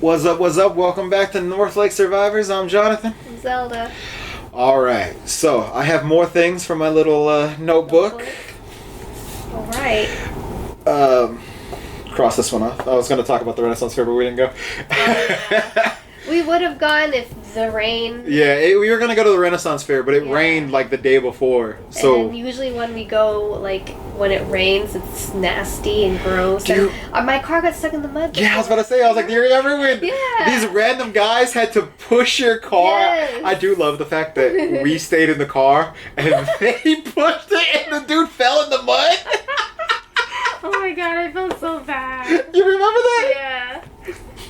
What's up, what's up? Welcome back to North Lake Survivors. I'm Jonathan. Zelda. Alright, so I have more things for my little notebook. Alright. Cross this one off. I was going to talk about the Renaissance Fair, but we didn't go. Yeah. We would have gone if the rain... Yeah, we were going to go to the Renaissance Fair, but it rained like the day before. So and usually when we go, like, when it rains, it's nasty and gross. Dude. And my car got stuck in the mud. Yeah, I was about to say, I was like, do you remember when these random guys had to push your car? Yes. I do love the fact that we stayed in the car and they pushed it and the dude fell in the mud. Oh my god, I felt so bad. You remember that? Yeah.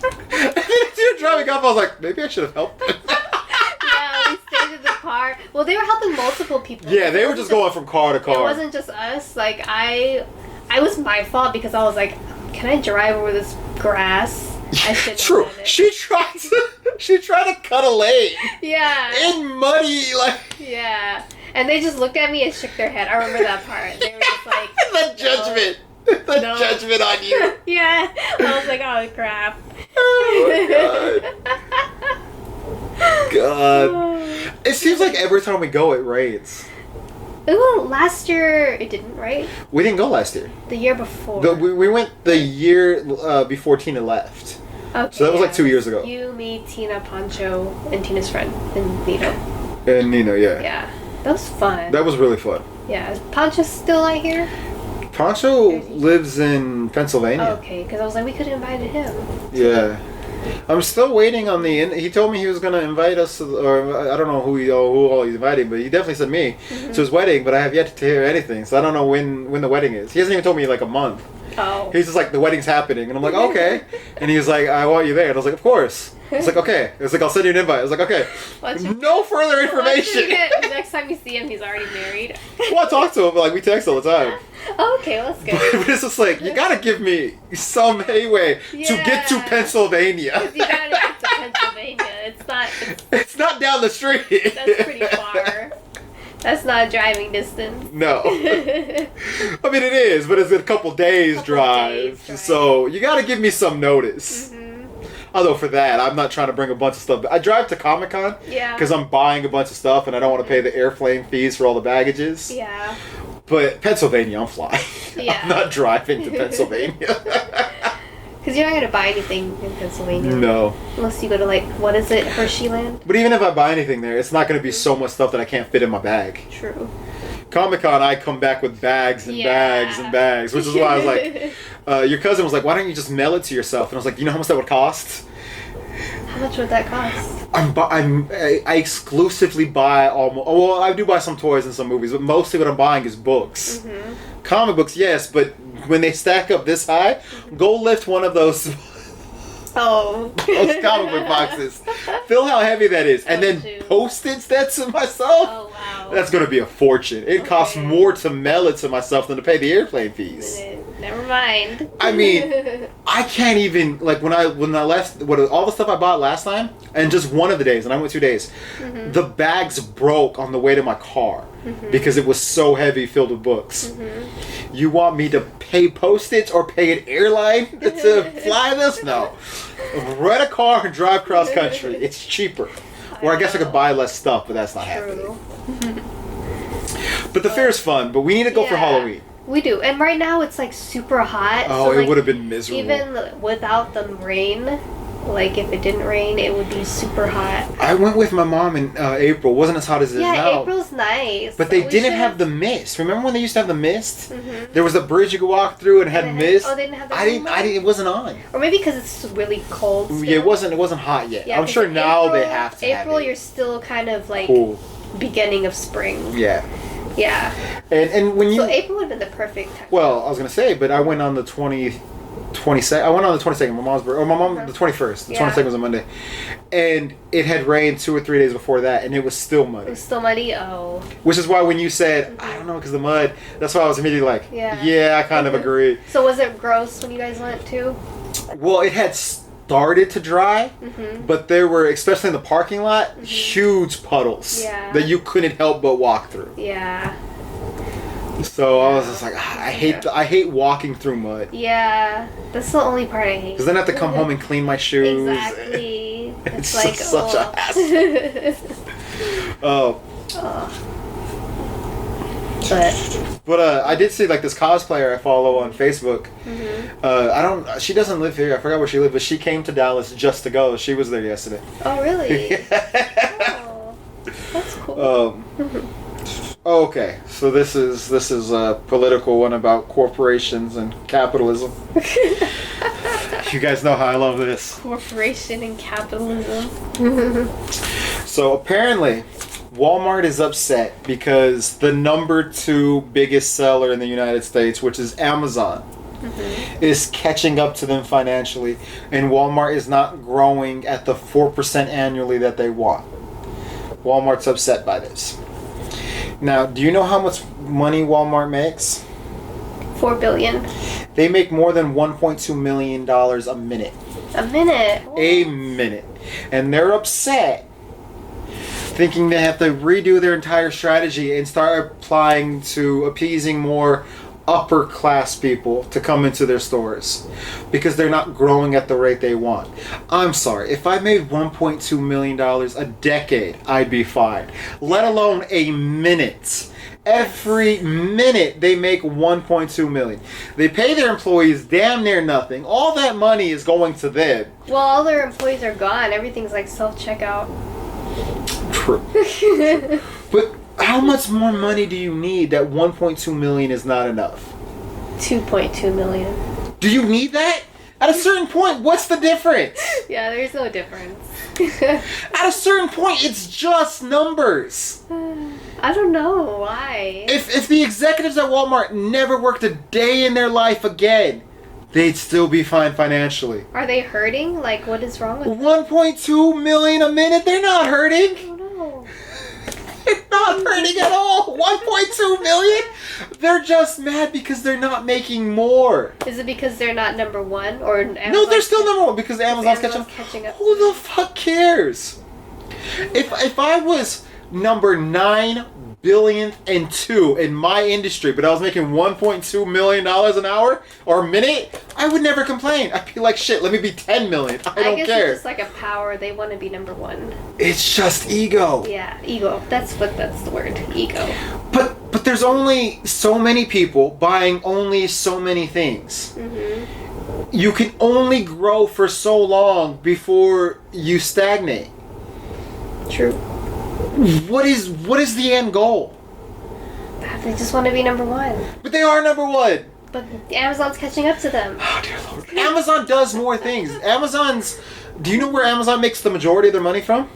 And then as you were driving up, I was like, maybe I should have helped them. Yeah, we stayed in the car. Well, they were helping multiple people. Yeah, they were just going from car to car. It wasn't just us. Like, I was my fault because I was like, can I drive over this grass? I shouldn't True. have done it. She tried to cut a lane. Yeah. In muddy, like. Yeah. And they just looked at me and shook their head. I remember that part. They were just like... The judgment. The judgment on you. Yeah. I was like, oh, crap. Oh, my God. God. It seems like every time we go, it rains. Well, last year it didn't, right? We didn't go last year. The year before. We went the year before Tina left. Okay, so that was like 2 years ago. You, me, Tina, Pancho, and Tina's friend, and Nino. And Nino, yeah. Yeah. That was fun. That was really fun. Yeah. Is Pancho still out here? Pancho lives in Pennsylvania. Oh, okay, because I was like, we could have invited him. Yeah. I'm still waiting on he told me he was going to invite us, or I don't know who all he's inviting, but he definitely said me to his wedding, but I have yet to hear anything, so I don't know when the wedding is. He hasn't even told me like a month. Oh. He's just like, the wedding's happening, and I'm like, okay. And he's like, I want you there. And I was like, of course. It's like, okay. It's like, I'll send you an invite. I was like, okay. No further information. Next time you see him, he's already married. Well, I talk to him, but like we text all the time. Oh, okay, well, that's good. But it's just like, you gotta give me some leeway to get to Pennsylvania. You gotta get to Pennsylvania. It's not down the street. That's pretty far. That's not driving distance. No. I mean, it is, but it's a couple days drive. So you gotta give me some notice. Mm-hmm. Although for that, I'm not trying to bring a bunch of stuff. I drive to Comic-Con because I'm buying a bunch of stuff and I don't want to pay the airplane fees for all the baggages. Yeah. But Pennsylvania, I'm flying. Yeah. I'm not driving to Pennsylvania. Because you're not going to buy anything in Pennsylvania. No. Unless you go to, like, what is it, Hersheyland? But even if I buy anything there, it's not going to be so much stuff that I can't fit in my bag. True. Comic-Con, I come back with bags and bags and bags, which is why I was like, your cousin was like, why don't you just mail it to yourself? And I was like, you know how much that would cost? How much would that cost? I exclusively buy well, I do buy some toys and some movies, but mostly what I'm buying is books. Mm-hmm. Comic books, yes, but when they stack up this high, go lift one of those those comic book boxes. Feel how heavy that is. And then postage that to myself. Oh, wow. That's going to be a fortune. It costs more to mail it to myself than to pay the airplane fees. Never mind. I mean, I can't even, like, when I left, all the stuff I bought last time, and just one of the days, and I went 2 days, the bags broke on the way to my car because it was so heavy, filled with books. You want me to pay postage or pay an airline to fly this? No. Rent a car and drive cross country. It's cheaper. Or I guess I could buy less stuff, but that's not happening. But the fair is fun, but we need to go for Halloween. We do. And right now it's like super hot. Oh, so, it would have been miserable. Even without the rain, like if it didn't rain, it would be super hot. I went with my mom in April. It wasn't as hot as it is now. Yeah, April's nice. But they didn't have the mist. Remember when they used to have the mist? Mm-hmm. There was a bridge you could walk through and it had mist. Oh, they didn't have the it wasn't on. Or maybe because it's really cold still. Yeah, it wasn't hot yet. Yeah, I'm sure now they have to April, have it. You're still kind of like cool. Beginning of spring. Yeah. Yeah. And when you... So April would have been the perfect time. Well, I was going to say, but I went on the 22nd. I went on the 22nd. My mom's birthday. Or my mom, the 21st. The 22nd was a Monday. And it had rained 2 or 3 days before that, and it was still muddy. It was still muddy? Oh. Which is why when you said, I don't know, because of the mud, that's why I was immediately like, yeah I kind of agree. So was it gross when you guys went too? Well, it had started to dry, but there were, especially in the parking lot, huge puddles that you couldn't help but walk through. Yeah. So I was just like, I hate walking through mud. Yeah, that's the only part I hate. Because then I have to come home and clean my shoes. Exactly. It's like just such a hassle. Oh. But I did see like this cosplayer I follow on Facebook. She doesn't live here. I forgot where she lived, but she came to Dallas just to go. She was there yesterday. Oh really? Oh, that's cool. Okay, so this is a political one about corporations and capitalism. You guys know how I love this. Corporation and capitalism. So apparently, Walmart is upset because the number 2 biggest seller in the United States, which is Amazon, is catching up to them financially, and Walmart is not growing at the 4% annually that they want. Walmart's upset by this. Now, do you know how much money Walmart makes? $4 billion. They make more than $1.2 million a minute. A minute? A minute. And they're upset, thinking they have to redo their entire strategy and start applying to appeasing more upper class people to come into their stores because they're not growing at the rate they want. I'm sorry, if I made $1.2 million a decade, I'd be fine. Let alone a minute. Every minute they make $1.2 million. They pay their employees damn near nothing. All that money is going to them. Well, all their employees are gone. Everything's like self-checkout. True. But how much more money do you need that 1.2 million is not enough? 2.2 million. Do you need that? At a certain point, what's the difference? Yeah, there's no difference. At a certain point, it's just numbers. I don't know why. If the executives at Walmart never worked a day in their life again, they'd still be fine financially. Are they hurting? Like, what is wrong with them? 1.2 million a minute? They're not hurting. I don't know. They're not hurting at all. 1.2 million? They're just mad because they're not making more. Is it because they're not number one? Or Amazon's No, they're still number one because Amazon's catching up. Who the fuck cares? If I was number 9 billionth and 2 in my industry, but I was making $1.2 million an hour or a minute, I would never complain. I'd be like, shit, let me be 10 million. I don't guess care. It's just like a power. They want to be number one. It's just ego. Yeah, ego. That's the word. Ego. But there's only so many people buying only so many things. You can only grow for so long before you stagnate. True. What is the end goal? They just want to be number one. But they are number one. But Amazon's catching up to them. Oh, dear Lord. Amazon does more things. Do you know where Amazon makes the majority of their money from?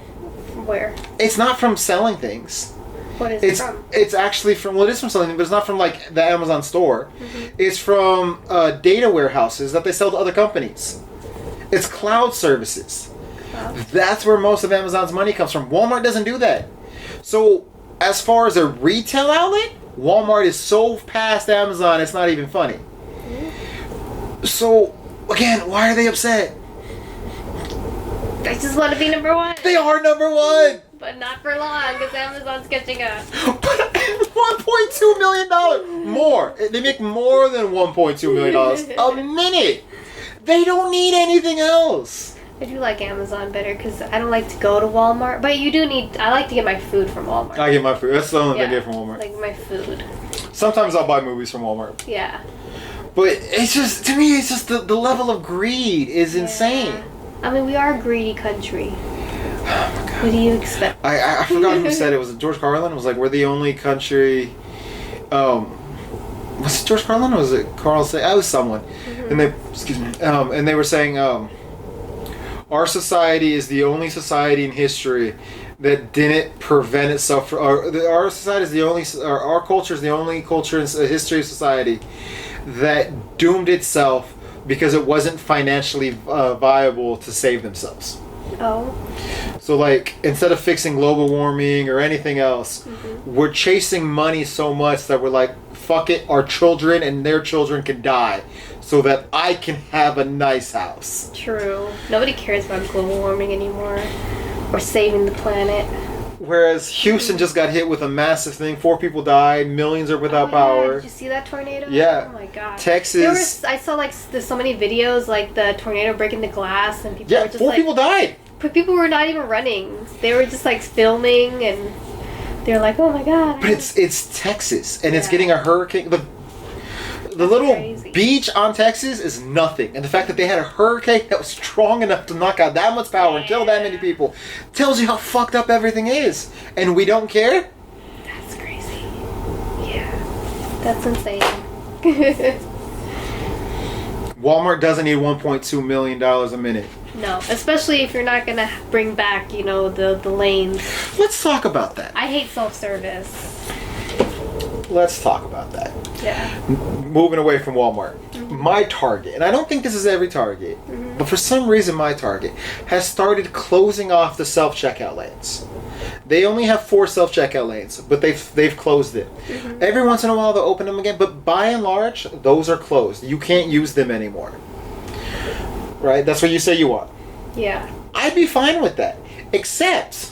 Where? It's not from selling things. What is it from? It's actually from, well, it is from selling things, but it's not from like the Amazon store. It's from data warehouses that they sell to other companies. It's cloud services. That's where most of Amazon's money comes from. Walmart doesn't do that. So, as far as a retail outlet, Walmart is so past Amazon, it's not even funny. So, again, why are they upset? They just want to be number one. They are number one! But not for long, because Amazon's catching up. But $1.2 million more. They make more than $1.2 million a minute. They don't need anything else. I do like Amazon better because I don't like to go to Walmart. But you do need... I like to get my food from Walmart. I get my food. That's the only thing I get from Walmart. Like my food. Sometimes I'll buy movies from Walmart. Yeah. But it's just... To me, it's just the level of greed is insane. I mean, we are a greedy country. Oh my God. What do you expect? I forgot who said it. Was it George Carlin? It was like, we're the only country... was it George Carlin or was it Carl say? I was someone. And they... Excuse me. And they were saying... our society is the only society in history that didn't prevent itself. Our society is the only. Our culture is the only culture in the history of society that doomed itself because it wasn't financially viable to save themselves. Oh. So, like, instead of fixing global warming or anything else, we're chasing money so much that we're like, fuck it, our children and their children can die so that I can have a nice house. True. Nobody cares about global warming anymore or saving the planet. Whereas Houston just got hit with a massive thing. 4 people died. Millions are without power. Did you see that tornado? Yeah. Oh my god. Texas. I saw like there's so many videos like the tornado breaking the glass and people Yeah, were just 4 like, people died. But people were not even running. They were just like filming and they're like, oh my god. But it's Texas and it's Yeah. getting a hurricane. The little crazy. beach on Texas is nothing. And the fact that they had a hurricane that was strong enough to knock out that much power and kill that many people tells you how fucked up everything is. And we don't care? That's crazy. Yeah. That's insane. Walmart doesn't need $1.2 million a minute. No, especially if you're not going to bring back, you know, the lanes. Let's talk about that. I hate self-service. Let's talk about that. Yeah. Moving away from Walmart. My Target, and I don't think this is every Target, but for some reason my Target has started closing off the self-checkout lanes. They only have 4 self-checkout lanes, but they've closed it. Every once in a while they'll open them again, but by and large, those are closed. You can't use them anymore. Right? That's what you say you want. Yeah. I'd be fine with that. Except...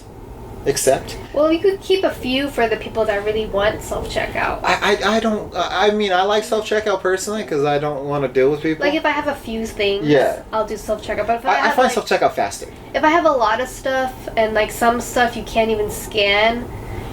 Well, you could keep a few for the people that really want self-checkout. I don't... I mean, I like self-checkout personally because I don't want to deal with people. Like if I have a few things, I'll do self-checkout. But if I have, find like, self-checkout faster. if I have a lot of stuff and like some stuff you can't even scan,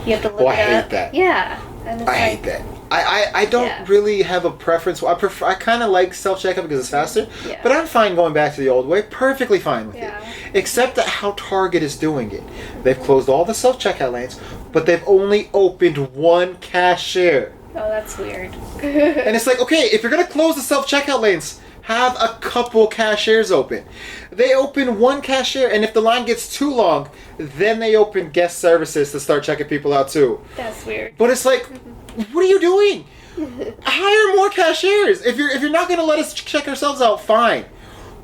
you have to look Oh, I it up. hate that. Yeah. And it's I hate that. I don't really have a preference. I kind of like self-checkout because it's faster. Yeah. But I'm fine going back to the old way. Perfectly fine with Yeah. it. Except that how Target is doing it. They've closed all the self-checkout lanes, but they've only opened 1 cashier. Oh, that's weird. And it's like, okay, if you're going to close the self-checkout lanes, have a couple cashiers open. They open 1 cashier, and if the line gets too long, then they open guest services to start checking people out too. That's weird. But it's like, what are you doing? Hire more cashiers. If you're not going to let us check ourselves out, fine.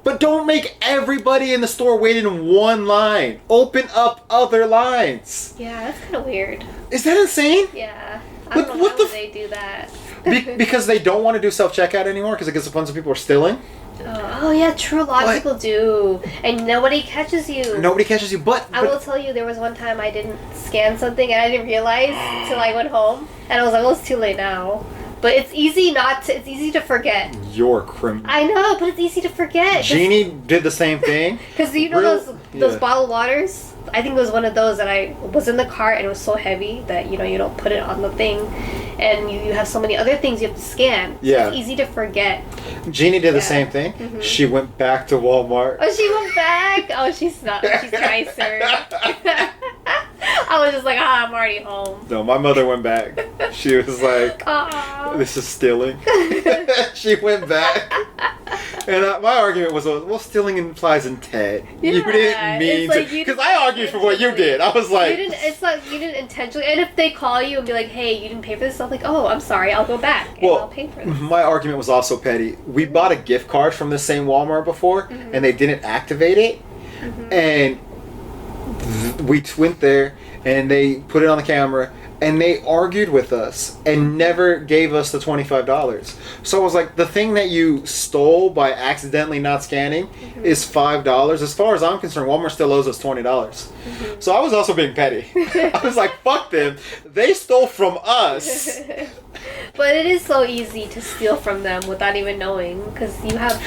But don't make everybody in the store wait in 1 line. Open up other lines. Yeah, that's kind of weird. Is that insane? Yeah. I But don't know what why the would they do that. Because they don't want to do self-checkout anymore because it gets a bunch of people are stealing. Oh yeah, true. A lot of people do, and nobody catches you. Nobody catches you, but I will tell you, there was one time I didn't scan something and I didn't realize until I went home, and I was like, "Oh, it's too late now." But it's easy it's easy to forget. You're a criminal. I know, but it's easy to forget. Jeannie did the same thing. Because you know those bottled waters? I think it was one of those that I was in the cart and it was so heavy that, you know, you don't put it on the thing. And you have so many other things you have to scan. So Yeah. it's easy to forget. Jeannie did the same thing. She went back to Walmart. Oh, she went back? Oh, she's not. She's nicer. I was just like, I'm already home. No, my mother went back. She was like, Aw. this is stealing. She went back. And my argument was, well, stealing implies intent. You Yeah, didn't mean it's like to. you Because didn't I argued for what you did. I was like... It's like you didn't intentionally. And if they call you and be like, hey, you didn't pay for this, I'm like, oh, I'm sorry, I'll go back and I'll pay for this. My argument was also petty. We bought a gift card from the same Walmart before, and they didn't activate it. And we went there, and they put it on the camera, and they argued with us and never gave us the $25. So I was like, the thing that you stole by accidentally not scanning is $5. As far as I'm concerned, Walmart still owes us $20. So I was also being petty. I was like, fuck them. They stole from us. But it is so easy to steal from them without even knowing, because you have...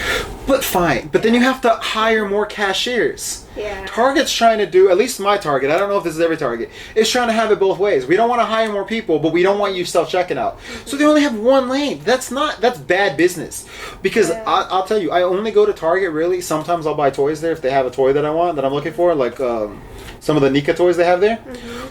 But fine. But then you have to hire more cashiers. Yeah. Target's trying to do, at least my Target, I don't know if this is every Target, is trying to have it both ways. We don't want to hire more people, but we don't want you self-checking out. So they only have 1 lane. That's bad business. Because I'll tell you, I only go to Target really. Sometimes I'll buy toys there if they have a toy that I want, that I'm looking for, like some of the Nika toys they have there.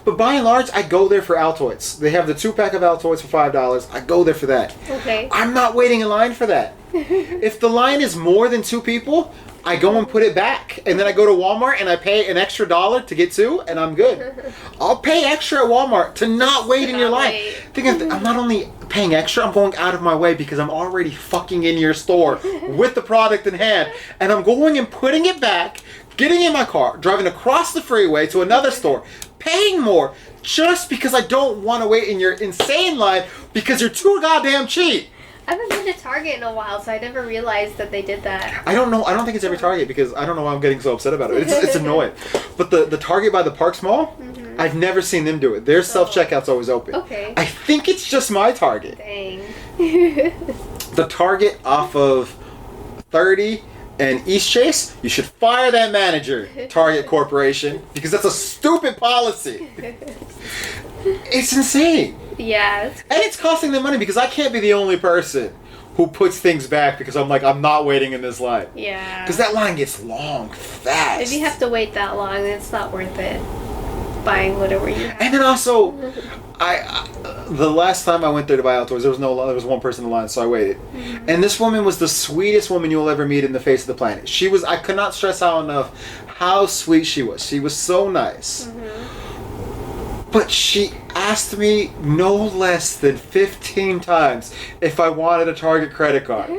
But by and large, I go there for Altoids. They have the 2-pack of Altoids for $5. I go there for that. Okay. I'm not waiting in line for that. If the line is more than 2 people, I go and put it back. And then I go to Walmart and I pay an extra $1 to get 2, and I'm good. I'll pay extra at Walmart to not wait in your line. I'm not only paying extra, I'm going out of my way because I'm already fucking in your store with the product in hand. And I'm going and putting it back, getting in my car, driving across the freeway to another store, paying more just because I don't want to wait in your insane line because you're too goddamn cheap. I haven't been to Target in a while, so I never realized that they did that. I don't know. I don't think it's every Target because I don't know why I'm getting so upset about it. It's annoying. But the Target by the Parks Mall, I've never seen them do it. Their self-checkout's always open. Okay. I think it's just my Target. Dang. The Target off of 30 and East Chase, you should fire that manager, Target Corporation, because that's a stupid policy. It's insane. Yeah. And it's costing them money because I can't be the only person who puts things back because I'm not waiting in this line. Yeah. Because that line gets long, fast. If you have to wait that long, it's not worth it. Buying whatever you have. And then also, the last time I went there to buy outdoors, there was one person in line, so I waited. Mm-hmm. And this woman was the sweetest woman you will ever meet in the face of the planet. I could not stress out enough how sweet she was. She was so nice. Mm-hmm. But she asked me no less than 15 times if I wanted a Target credit card.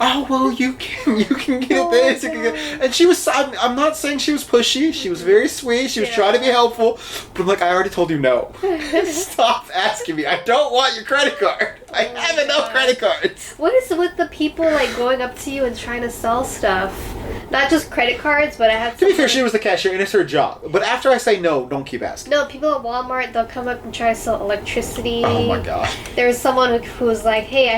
Oh, well, you can get this. You can get, and she was, I'm not saying she was pushy. She was very sweet. She was trying to be helpful. But I'm like, I already told you no. Stop asking me. I don't want your credit card. I have enough credit cards. What is with the people like going up to you and trying to sell stuff? Not just credit cards, but I had to be fair, she was the cashier and it's her job. But after I say no, don't keep asking. No, people at Walmart, they'll come up and try to sell electricity. Oh my god. There was someone who was like, hey,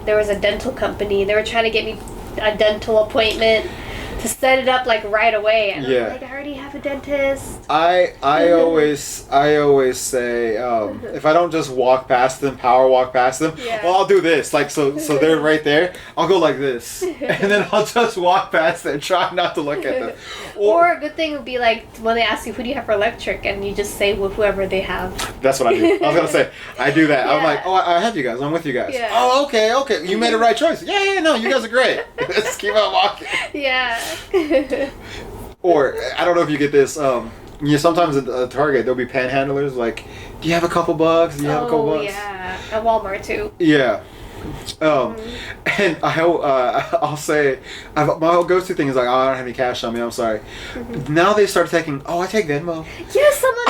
there was a dental company. They were trying to get me a dental appointment to set it up like right away. And I'm like, I already have a dentist. I always say if I don't just power walk past them, well, I'll do this. Like so they're right there. I'll go like this, and then I'll just walk past them, try not to look at them. Or a good thing would be like when they ask you who do you have for electric, and you just say whoever they have. That's what I do. I was gonna say I do that. I'm like, I have you guys. I'm with you guys. Yeah. Oh, okay. You made the right choice. Yeah. No, you guys are great. Let's keep on walking. Yeah. Or I don't know if you get this. Sometimes at Target there'll be panhandlers like, do you have a couple bucks? Do you have a couple bucks? Yeah, at Walmart too. Yeah. And I'll say, my whole go-to thing is like, oh, I don't have any cash on me. I'm sorry. Mm-hmm. Now they start taking. Oh, I take Venmo. Yes, someone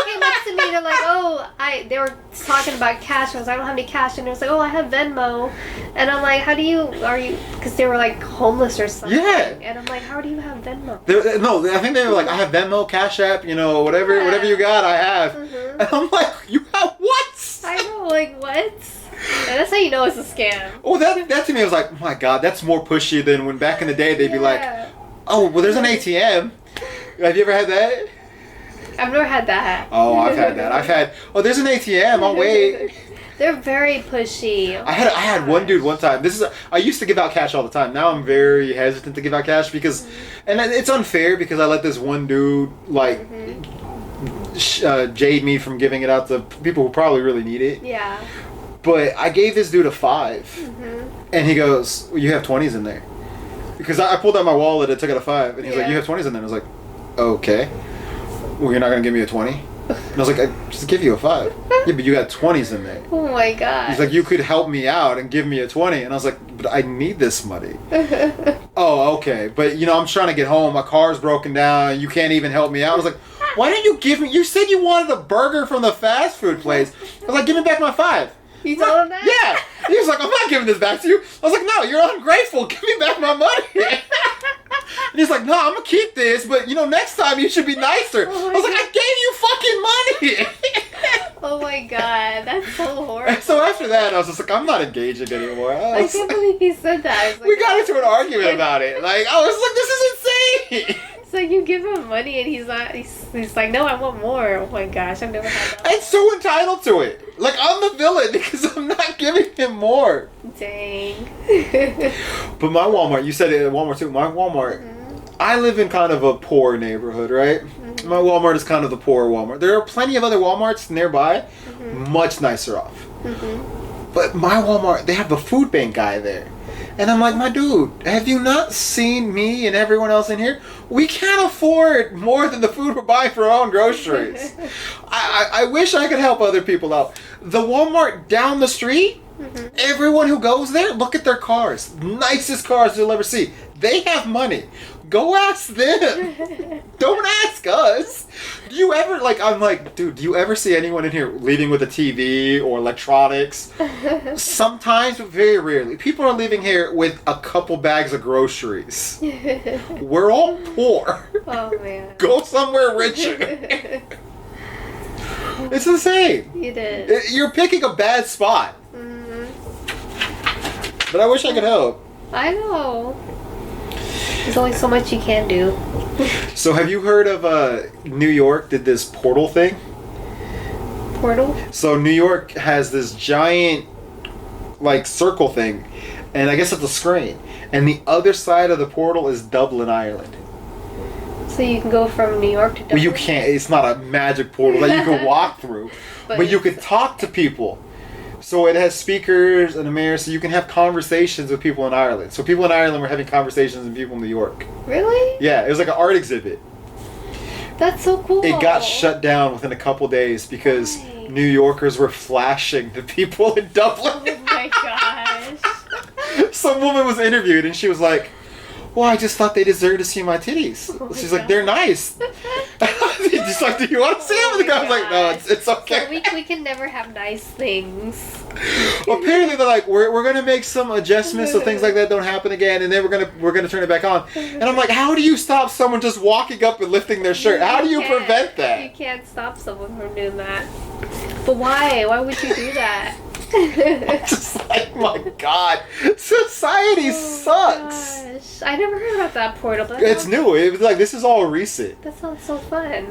came up to me. They're like, they were talking about cash. I was like, I don't have any cash, and it was like, oh, I have Venmo, and I'm like, are you? Because they were like homeless or something. Yeah. And I'm like, how do you have Venmo? No, I think they were like, I have Venmo, Cash App, whatever you got, I have. Mm-hmm. And I'm like, you have what? I know, like what? And that's how you know it's a scam. Oh, that to me was like, oh my god, that's more pushy than when back in the day they'd be like, oh, well, there's an ATM. Have you ever had that? I've never had that. Oh, I've had that. There's an ATM. I'll wait. They're very pushy. I had one dude one time. I used to give out cash all the time. Now I'm very hesitant to give out cash because, and it's unfair because I let this one dude jade me from giving it out to people who probably really need it. Yeah. But I gave this dude a $5, and he goes, well, "You have 20s in there," because I pulled out my wallet and took out a $5, and he's like, "You have 20s in there." And I was like, "Okay, well, you're not gonna give me a 20?" And I was like, "I just give you a $5." Yeah, but you got 20s in there. Oh my god. He's like, "You could help me out and give me a 20," and I was like, "But I need this money." Oh, okay, but I'm trying to get home. My car's broken down. You can't even help me out. I was like, "Why didn't you give me? You said you wanted a burger from the fast food place." I was like, "Give me back my $5." You told him that? Yeah. He was like, "I'm not giving this back to you." I was like, "No, you're ungrateful. Give me back my money." And he's like, "No, I'm going to keep this, but, next time you should be nicer." I was like, "I gave you fucking money." Oh my god, that's so horrible. And so after that, I was just like, I'm not engaging anymore. I can't believe he said that. We got into an argument about it. Like, I was like, this is insane. It's like you give him money and he's like, no, I want more. Oh my gosh, I've never had that. I'm so entitled to it. Like, I'm the villain because I'm not giving him more. Dang. But my Walmart, you said it at Walmart too. My Walmart, I live in kind of a poor neighborhood, right? My Walmart is kind of the poor Walmart. There are plenty of other Walmarts nearby, much nicer off. But my Walmart, they have the food bank guy there. And I'm like, my dude, have you not seen me and everyone else in here? We can't afford more than the food we're buying for our own groceries. I wish I could help other people out. The Walmart down the street, everyone who goes there, look at their cars. Nicest cars you'll ever see. They have money. Go ask them. Don't ask us. Do you ever, I'm like, dude, do you ever see anyone in here leaving with a TV or electronics? Sometimes, but very rarely. People are leaving here with a couple bags of groceries. We're all poor. Oh, man. Go somewhere richer. It's insane. You did. You're picking a bad spot. Mm-hmm. But I wish I could help. I know. There's only so much you can do. So have you heard of New York did this portal thing? Portal? So New York has this giant like circle thing, and I guess it's a screen. And the other side of the portal is Dublin, Ireland. So you can go from New York to Dublin? Well, you can't. It's not a magic portal that you can walk through. But you can talk to people. So it has speakers and a mirror, so you can have conversations with people in Ireland. So people in Ireland were having conversations with people in New York. Really? Yeah, it was like an art exhibit. That's so cool. It got shut down within a couple days because Why? New Yorkers were flashing the people in Dublin. Oh my gosh. Some woman was interviewed and she was like, well, I just thought they deserved to see my titties. Oh my She's like, they're nice. Just like, do you want to see them? And the guy was like, no, it's okay. So we can never have nice things. Apparently they're like, we're gonna make some adjustments so things like that don't happen again, and then we're gonna turn it back on. And I'm like, how do you stop someone just walking up and lifting their shirt? How do you prevent that? You can't stop someone from doing that. But why? Why would you do that? Just like, my God, society sucks. Gosh. I never heard about that portal. But It's new. It was like, this is all recent. That sounds so fun.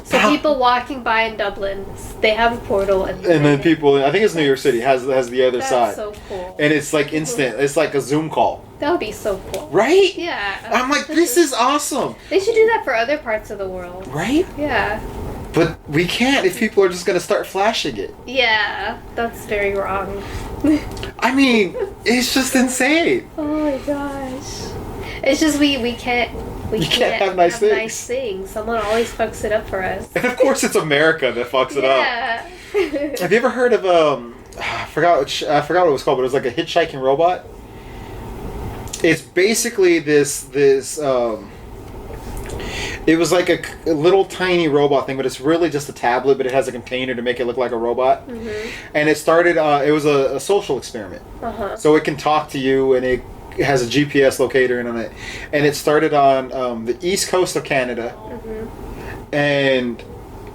So people walking by in Dublin, they have a portal, and then people, I think it's New York City, has the other that's side. so cool. And it's like instant. It's like a Zoom call. That would be so cool. Right? Yeah. I'm like, this is awesome. They should do that for other parts of the world. Right? Yeah. But we can't if people are just going to start flashing it. Yeah. That's very wrong. I mean, it's just insane. Oh my gosh. It's just we can't can't have nice things. Nice things. Someone always fucks it up for us. And of course it's America that fucks it up. Yeah. Have you ever heard of I forgot what it was called, but it was like a hitchhiking robot. It's basically this it was like a little tiny robot thing, but it's really just a tablet, but it has a container to make it look like a robot. Mm-hmm. And it started it was a social experiment. Uh-huh. So it can talk to you, and it has a GPS locator in it. And it started on the east coast of Canada. Mm-hmm. And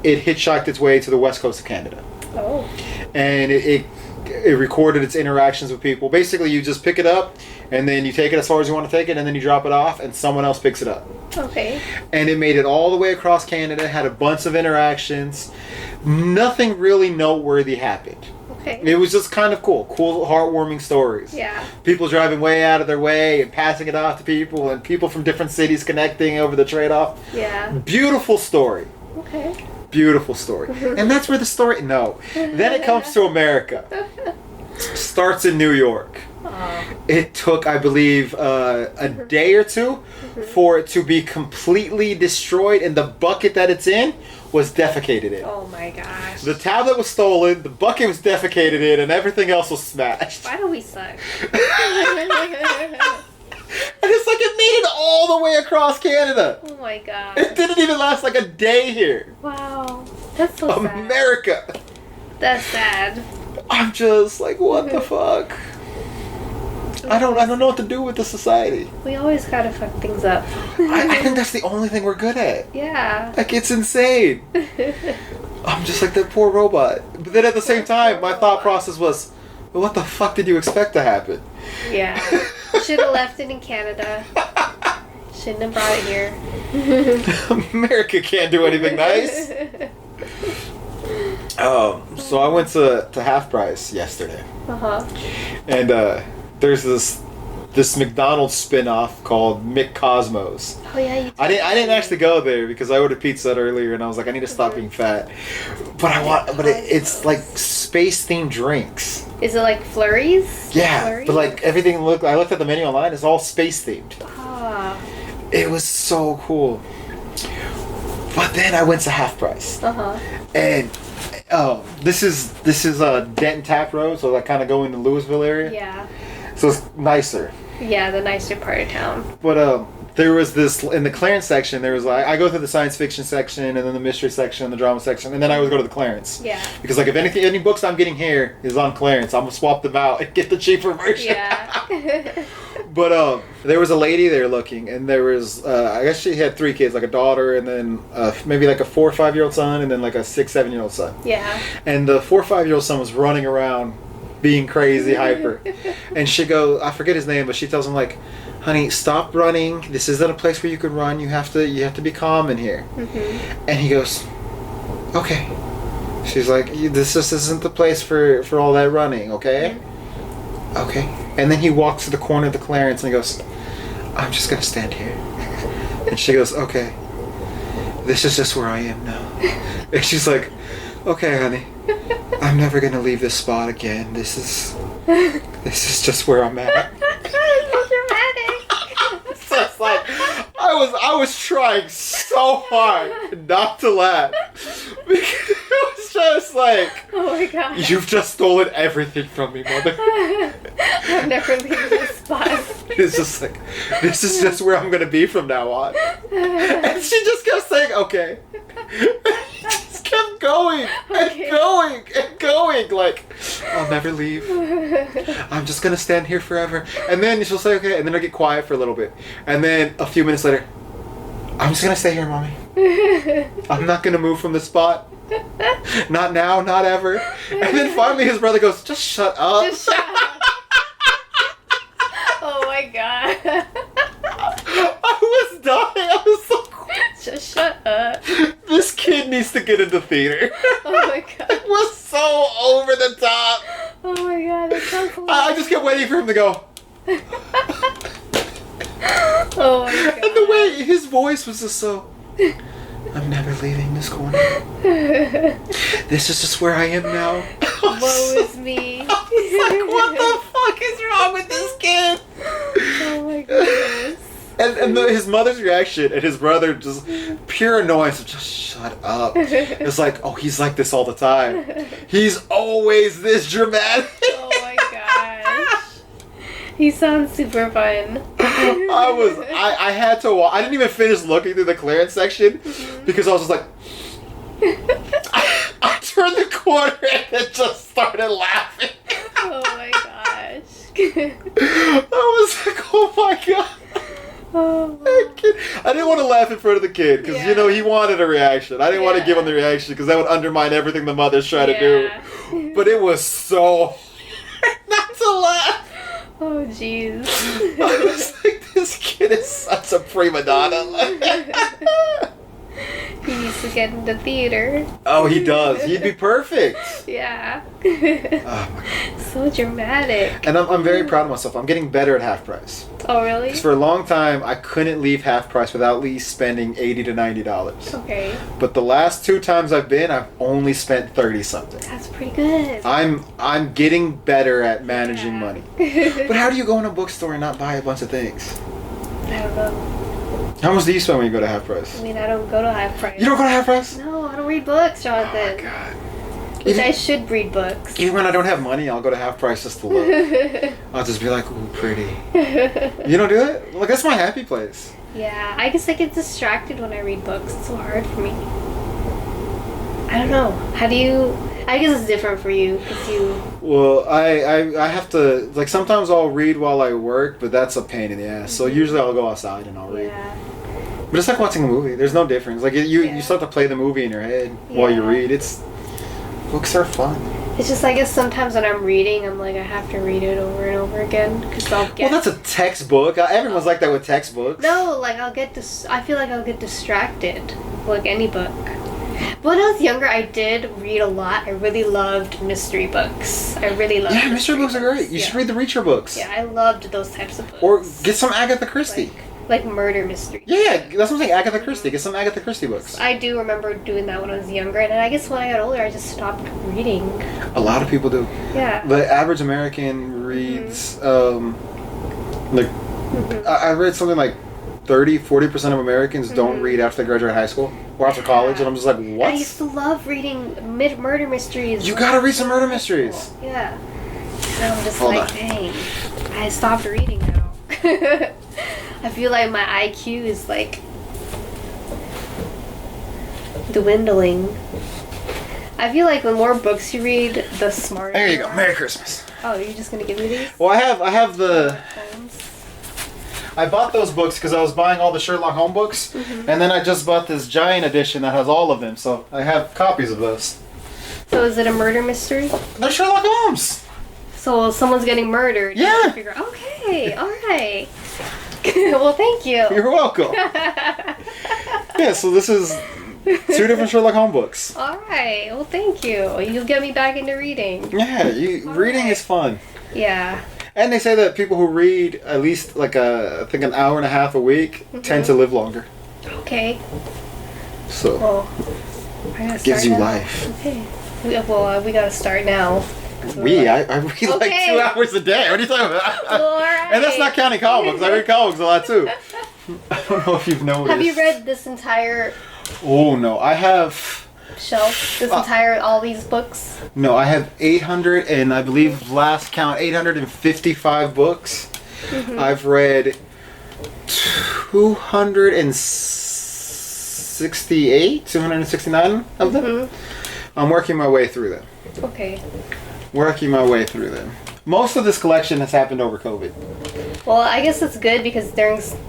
it hitchhiked its way to the west coast of Canada. Oh. And it recorded its interactions with people. Basically, you just pick it up, and then you take it as far as you want to take it, and then you drop it off, and someone else picks it up. Okay. And it made it all the way across Canada, had a bunch of interactions. Nothing really noteworthy happened. Okay. It was just kind of cool, heartwarming stories. Yeah. People driving way out of their way and passing it off to people, and people from different cities connecting over the trade-off. Yeah. Beautiful story. Okay. Beautiful story. And that's where the story... No. Then it comes to America. Starts in New York. Oh. It took, I believe, a day or two for it to be completely destroyed, and the bucket that it's in was defecated in. Oh my gosh. The tablet was stolen, the bucket was defecated in, and everything else was smashed. Why do we suck? And it's like it made it all the way across Canada. Oh my god. It didn't even last like a day here. Wow. That's so sad. America. That's sad. I'm just like, what the fuck? I don't know what to do with the society. We always gotta fuck things up. I think that's the only thing we're good at. Yeah. Like, it's insane. I'm just like that poor robot. But then at the same time, my thought process was, well, what the fuck did you expect to happen? Yeah. Should have left it in Canada. Shouldn't have brought it here. America can't do anything nice. So I went to Half Price yesterday. Uh-huh. And there's this McDonald's spin-off called McCosmos. Oh yeah, you I didn't actually go there because I ordered pizza earlier and I was like, I need to stop being fat. But it's like space themed drinks. Is it like flurries? Yeah, Flurries? but like everything I looked at the menu online, it's all space themed. Ah. It was so cool. But then I went to Half Price. Uh-huh. And this is Denton Tap Road, so I kind of go in the Louisville area. Yeah. So it's nicer. Yeah, the nicer part of town. But there was this in the clearance section. There was like I go through the science fiction section and then the mystery section and the drama section, and then I always go to the clearance. Yeah. Because like if any books I'm getting here is on clearance, I'm gonna swap them out and get the cheaper version. Yeah. But there was a lady there looking, and there was I guess she had 3 kids, like a daughter, and then maybe like a 4 or 5 year old son, and then like a 6, 7 year old son. Yeah. And the 4 or 5 year old son was running around, being crazy hyper, and she goes, I forget his name, but she tells him like, "Honey, stop running. This isn't a place where you could run. You have to be calm in here." Mm-hmm. And he goes, "Okay." She's like, "This just isn't the place for all that running, okay?" Mm-hmm. Okay. And then he walks to the corner of the clearance and he goes, "I'm just gonna stand here." And she goes, "Okay. This is just where I am now." And she's like, "Okay, honey. I'm never gonna leave this spot again. This is just where I'm at." So it's like I was trying so hard not to laugh because it was just like, oh my god, you've just stolen everything from me, mother. I'll never leave this spot. It's just like, this is just where I'm gonna be from now on. And she just kept saying, "Okay." Just kept going and going and going, like, "I'll never leave. I'm just gonna stand here forever." And then she'll say, "Okay," and then I'll get quiet for a little bit. And then a few minutes later, "I'm just gonna stay here, Mommy. I'm not gonna move from the spot. Not now, not ever." And then finally his brother goes, "Just shut up." Just shut up. Oh my god. I was dying. I was like, just shut up. This kid needs to get into theater. Oh my god. It was so over the top. Oh my god, that's so cool. I just kept waiting for him to go. Oh my god. And the way his voice was just so, "I'm never leaving this corner. This is just where I am now." Woe is me. I was like, what the fuck is wrong with this kid? Oh my goodness. And his mother's reaction and his brother just pure annoyance of just shut up. It's like, oh, he's like this all the time. He's always this dramatic. Oh my gosh. He sounds super fun. I had to walk. I didn't even finish looking through the clearance section because I was just like, I turned the corner and it just started laughing. Oh my gosh. I was like, oh my god. Oh. I didn't want to laugh in front of the kid because, you know, he wanted a reaction. I didn't want to give him the reaction because that would undermine everything the mother's trying to do. But it was so hard not to laugh. Oh, jeez. I was like, this kid is such a prima donna. He needs to get into theater. Oh, he does. He'd be perfect. Yeah. Oh my god. So dramatic. And I'm very proud of myself. I'm getting better at half price. Oh, really? Because for a long time, I couldn't leave half price without at least spending $80 to $90. Okay. But the last 2 times I've been, I've only spent 30 something. That's pretty good. I'm getting better at managing money. But how do you go in a bookstore and not buy a bunch of things? I don't know. How much do you spend when you go to half price? I mean, I don't go to half price. You don't go to half price? No, I don't read books, Jonathan. Oh my god. Which I should read books. Even when I don't have money, I'll go to half price just to look. I'll just be like, ooh, pretty. You don't do that? Like, that's my happy place. Yeah, I guess I get distracted when I read books. It's so hard for me. I don't know. How do you... I guess it's different for you, because you... Well, I have to... Like, sometimes I'll read while I work, but that's a pain in the ass. So usually I'll go outside and I'll read. Yeah. But it's like watching a movie. There's no difference. Like, you start to play the movie in your head while you read. Books are fun. It's just, I guess sometimes when I'm reading, I'm like, I have to read it over and over again, because I'll get... Well, that's a textbook. Everyone's like that with textbooks. No, like, I feel like I'll get distracted, like any book. When I was younger, I did read a lot. I really loved mystery books. I really loved mystery books are great. You should read the Reacher books. Yeah, I loved those types of books. Or get some Agatha Christie. Like murder mysteries. Yeah, that's what I'm saying. Agatha Christie. Get some Agatha Christie books. I do remember doing that when I was younger, and I guess when I got older, I just stopped reading. A lot of people do. Yeah. The average American reads, I read something like 30-40% of Americans don't read after they graduate high school or after college, and I'm just like, what? I used to love reading murder mysteries. You gotta read some murder mysteries. Yeah. And I'm just dang, I stopped reading now. I feel like my IQ is like dwindling. I feel like the more books you read, the smarter. There you you go. are. Merry Christmas. Oh, you're just gonna give me these? Well, I have the. Phones? I bought those books because I was buying all the Sherlock Holmes books, and then I just bought this giant edition that has all of them. So I have copies of those. So is it a murder mystery? They're Sherlock Holmes. So someone's getting murdered. You Yeah. have to figure, okay, all right. Well, thank you. You're welcome. Yeah. So this is 2 different Sherlock Holmes books. All right. Well, thank you. You'll get me back into reading. Yeah. Reading right. is fun. Yeah. And they say that people who read at least like I think an hour and a half a week tend to live longer. Okay. So Well, I gotta gives start you now. life. Okay. We gotta start now. I read like Okay. 2 hours a day. What are you talking about? All right. And that's not counting comic books. I read comic books a lot too. I don't know if you've noticed. Have you read this entire Oh no, I have. shelf? This entire all these books? No, I have 800 and I believe last count 855 books. I've read 269 of them. I'm working my way through them. Okay. Working my way through them. Most of this collection has happened over COVID. Well, I guess it's good because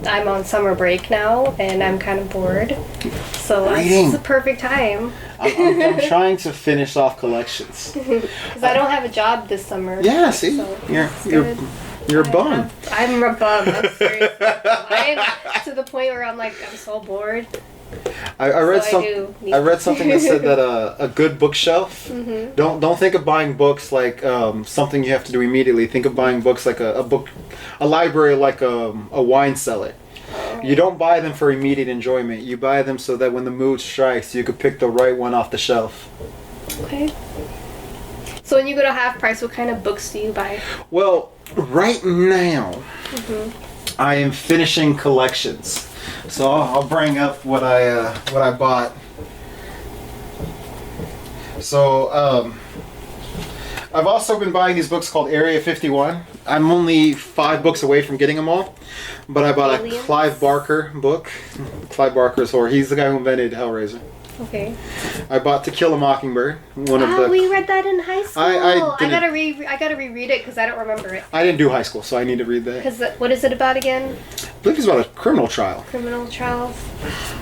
I'm on summer break now and I'm kind of bored. So Reading. it's the perfect time. I'm trying to finish off collections. Because I don't have a job this summer. Yeah, see, So you're it's good. you're a bum. I'm a bum. I'm serious. I'm to the point where I'm so bored. I read So I do need- I read something that said that a good bookshelf. Don't think of buying books like something you have to do immediately. Think of buying books like a library like a wine cellar. You don't buy them for immediate enjoyment. You buy them so that when the mood strikes, you could pick the right one off the shelf. Okay. So when you go to Half Price, what kind of books do you buy? Well, right now, I am finishing collections. So I'll bring up what I bought. So I've also been buying these books called Area 51. I'm only 5 books away from getting them all, but I bought Aliens? a Clive Barker book. Clive Barker's horror. He's the guy who invented Hellraiser. Okay. I bought To Kill a Mockingbird. One of the. We read that in high school. I I gotta reread it because I don't remember it. I didn't do high school, so I need to read that. Because what is it about again? I believe it's about a criminal trial. Criminal trials.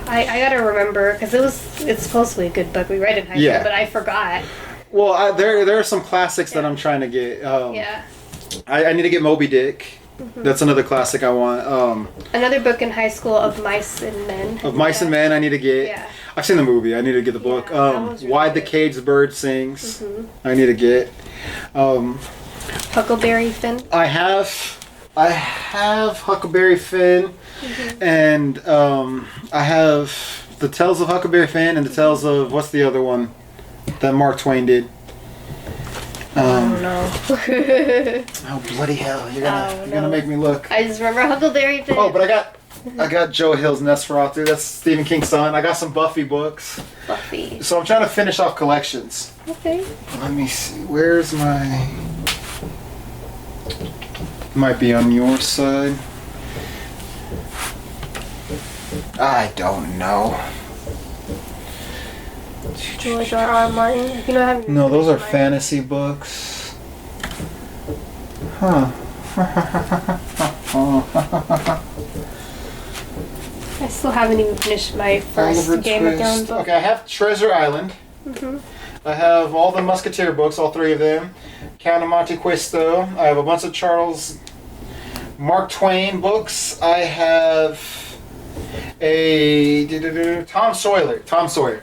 I gotta remember because it's supposed to be a good book. We read it in high Yeah. school, but I forgot. Well, there are some classics that I'm trying to get. Yeah. I need to get Moby Dick. That's another classic I want. Another book in high school of Mice and Men. Of Mice and Men, I need to get. Yeah. I've seen the movie. I need to get the book. Yeah, that was really Why the good. Caged Bird Sings. I need to get. Huckleberry Finn. I have Huckleberry Finn, and I have the Tales of Huckleberry Finn and the Tales of what's the other one that Mark Twain did. I don't know. Oh bloody hell! You're gonna no. make me look. I just remember Huckleberry Finn. Oh, but I got Joe Hill's Nosferatu. That's Stephen King's son. I got some Buffy books. Buffy. So I'm trying to finish off collections. Okay. Let me see. Where's my? Might be on your side. I don't know. George R.R. Martin. You know, I haven't No, those are finished mine. fantasy books. Huh. I still haven't even finished my first Oliver Game of Twist. Thrones book. Okay, I have Treasure Island. I have all the Musketeer books, all 3 of them. Count of Monte Cristo. I have a bunch of Charles Mark Twain books. I have a Tom Sawyer.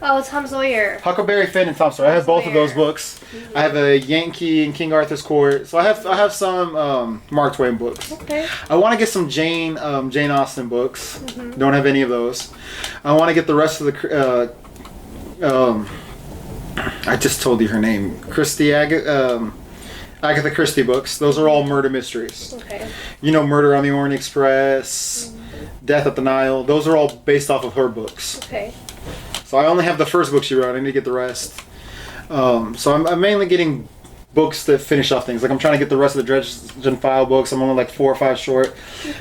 Oh, Tom Sawyer. Huckleberry Finn and Tom Sawyer. I have both of those books. I have a Yankee and King Arthur's Court. So I have some Mark Twain books. Okay. I want to get some Jane Austen books. Don't have any of those. I want to get the rest of the. I just told you her name. Agatha Christie books. Those are all murder mysteries. Okay. You know, Murder on the Orient Express, Death at the Nile. Those are all based off of her books. Okay. So I only have the first book she wrote. I need to get the rest. So I'm mainly getting books that finish off things. Like I'm trying to get the rest of the Dresden File books. I'm only like 4 or 5 short.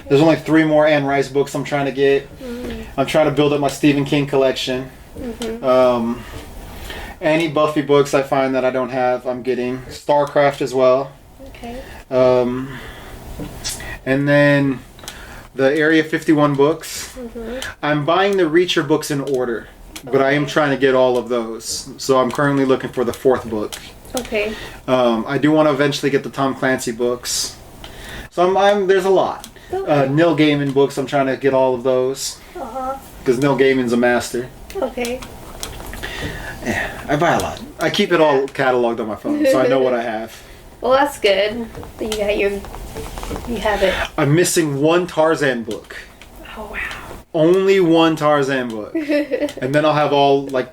There's only 3 more Anne Rice books I'm trying to get. I'm trying to build up my Stephen King collection. Any Buffy books I find that I don't have, I'm getting. StarCraft as well. Okay. And then the Area 51 books. I'm buying the Reacher books in order, but I am trying to get all of those. So I'm currently looking for the 4th book. Okay. I do want to eventually get the Tom Clancy books. So there's a lot. Neil Gaiman books, I'm trying to get all of those. Because Neil Gaiman's a master. Okay. Yeah, I buy a lot. I keep it all cataloged on my phone, so I know what I have. Well, that's good. You have it. I'm missing 1 Tarzan book. Oh, wow. Only 1 Tarzan book. And then I'll have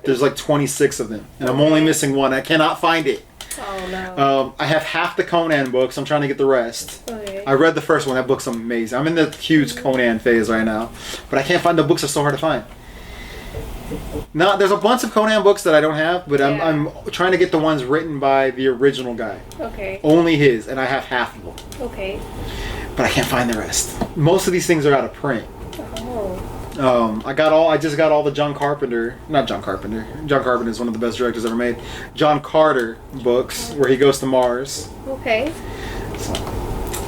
there's 26 of them. And I'm only missing 1. I cannot find it. Oh, no. I have half the Conan books. I'm trying to get the rest. Okay. I read the first one. That book's amazing. I'm in the huge Conan phase right now. But I can't find the books. Are so hard to find. Now, there's a bunch of Conan books that I don't have, but I'm trying to get the ones written by the original guy. Okay. Only his, and I have half of them. Okay. But I can't find the rest. Most of these things are out of print. Oh. I just got all the John Carpenter. Not John Carpenter. John Carpenter is one of the best directors ever made. John Carter books, where he goes to Mars. Okay. So,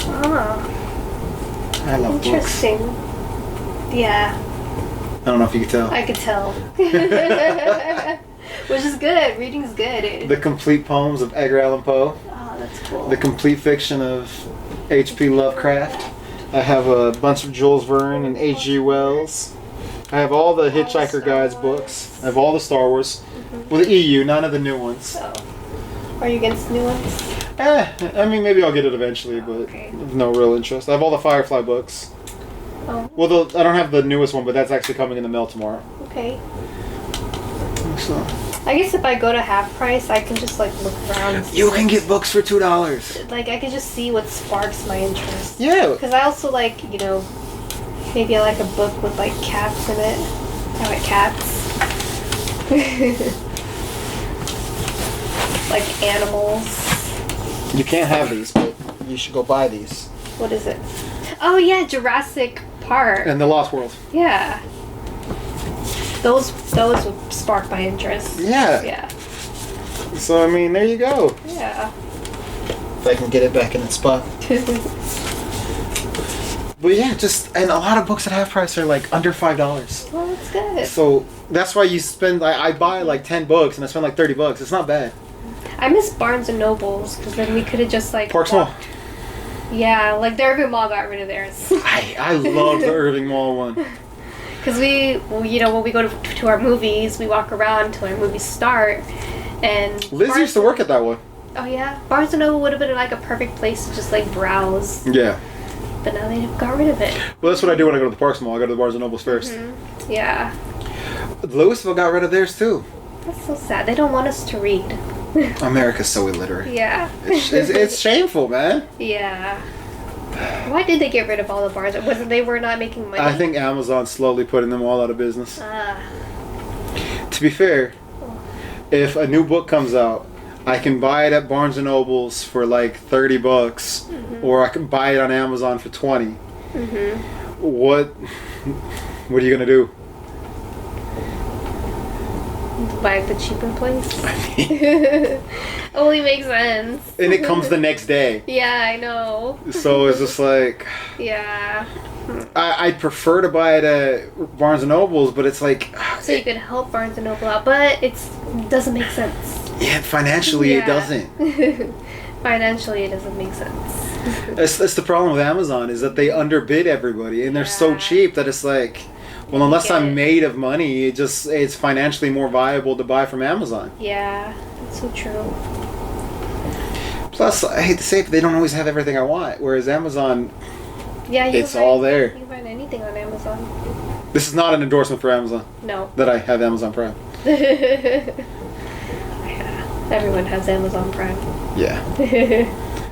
Ah. I love books. Interesting. Yeah. I don't know if you can tell. I could tell. Which is good. Reading's good. The complete poems of Edgar Allan Poe. Oh, that's cool. The complete fiction of H.P. Lovecraft. I have a bunch of Jules Verne and H.G. Wells. I have all the Hitchhiker Guides books. I have all the Star Wars. Well, the EU, none of the new ones. Oh. Are you against new ones? I mean, maybe I'll get it eventually, but I have no real interest. I have all the Firefly books. Oh. Well, I don't have the newest one, but that's actually coming in the mail tomorrow. Okay. So, I guess if I go to half price, I can just look around. And see you can get books for $2. I can just see what sparks my interest. Yeah. Because I also maybe I like a book with cats in it. I like cats. Like animals. You can't have these, but you should go buy these. What is it? Oh yeah, Jurassic Park. And The Lost World. Yeah. Those would spark my interest. Yeah. Yeah. So I mean, there you go. Yeah. If I can get it back in its spot. But yeah, and a lot of books at half price are under $5. Well, that's good. So that's why you spend. I buy 10 books and I spend $30. It's not bad. I miss Barnes and Nobles because then we could have just Parks Mall. Yeah, the Irving Mall got rid of theirs. I love the Irving Mall one. Because when we go to our movies, we walk around until our movies start. And Liz used to work at that one. Oh yeah, Barnes and Noble would have been a perfect place to just browse. Yeah. But now they got rid of it. Well, that's what I do when I go to the Parks Mall. I go to the Barnes and Nobles first. Yeah. Louisville got rid of theirs too. That's so sad. They don't want us to read. America's so illiterate. Yeah. It's shameful, man. Yeah. Why did they get rid of all the bars? Was it they were not making money? I think Amazon's slowly putting them all out of business. To be fair, if a new book comes out, I can buy it at Barnes and Nobles for $30, or I can buy it on Amazon for $20. What are you gonna do? Buy the cheaper place. Only makes sense. And it comes the next day. Yeah, I know. So it's just Yeah. I'd prefer to buy it at Barnes and Nobles, but it's so you could help Barnes and Noble out, but it doesn't make sense. Yeah, financially it doesn't. Financially, it doesn't make sense. That's the problem with Amazon, is that they underbid everybody, and they're so cheap that it's well, unless I'm made of money, it's financially more viable to buy from Amazon. Yeah, that's so true. Plus, I hate to say it, but they don't always have everything I want, whereas Amazon, it's all there. You can find anything on Amazon. This is not an endorsement for Amazon. No. That I have Amazon Prime. Everyone has Amazon Prime. Yeah.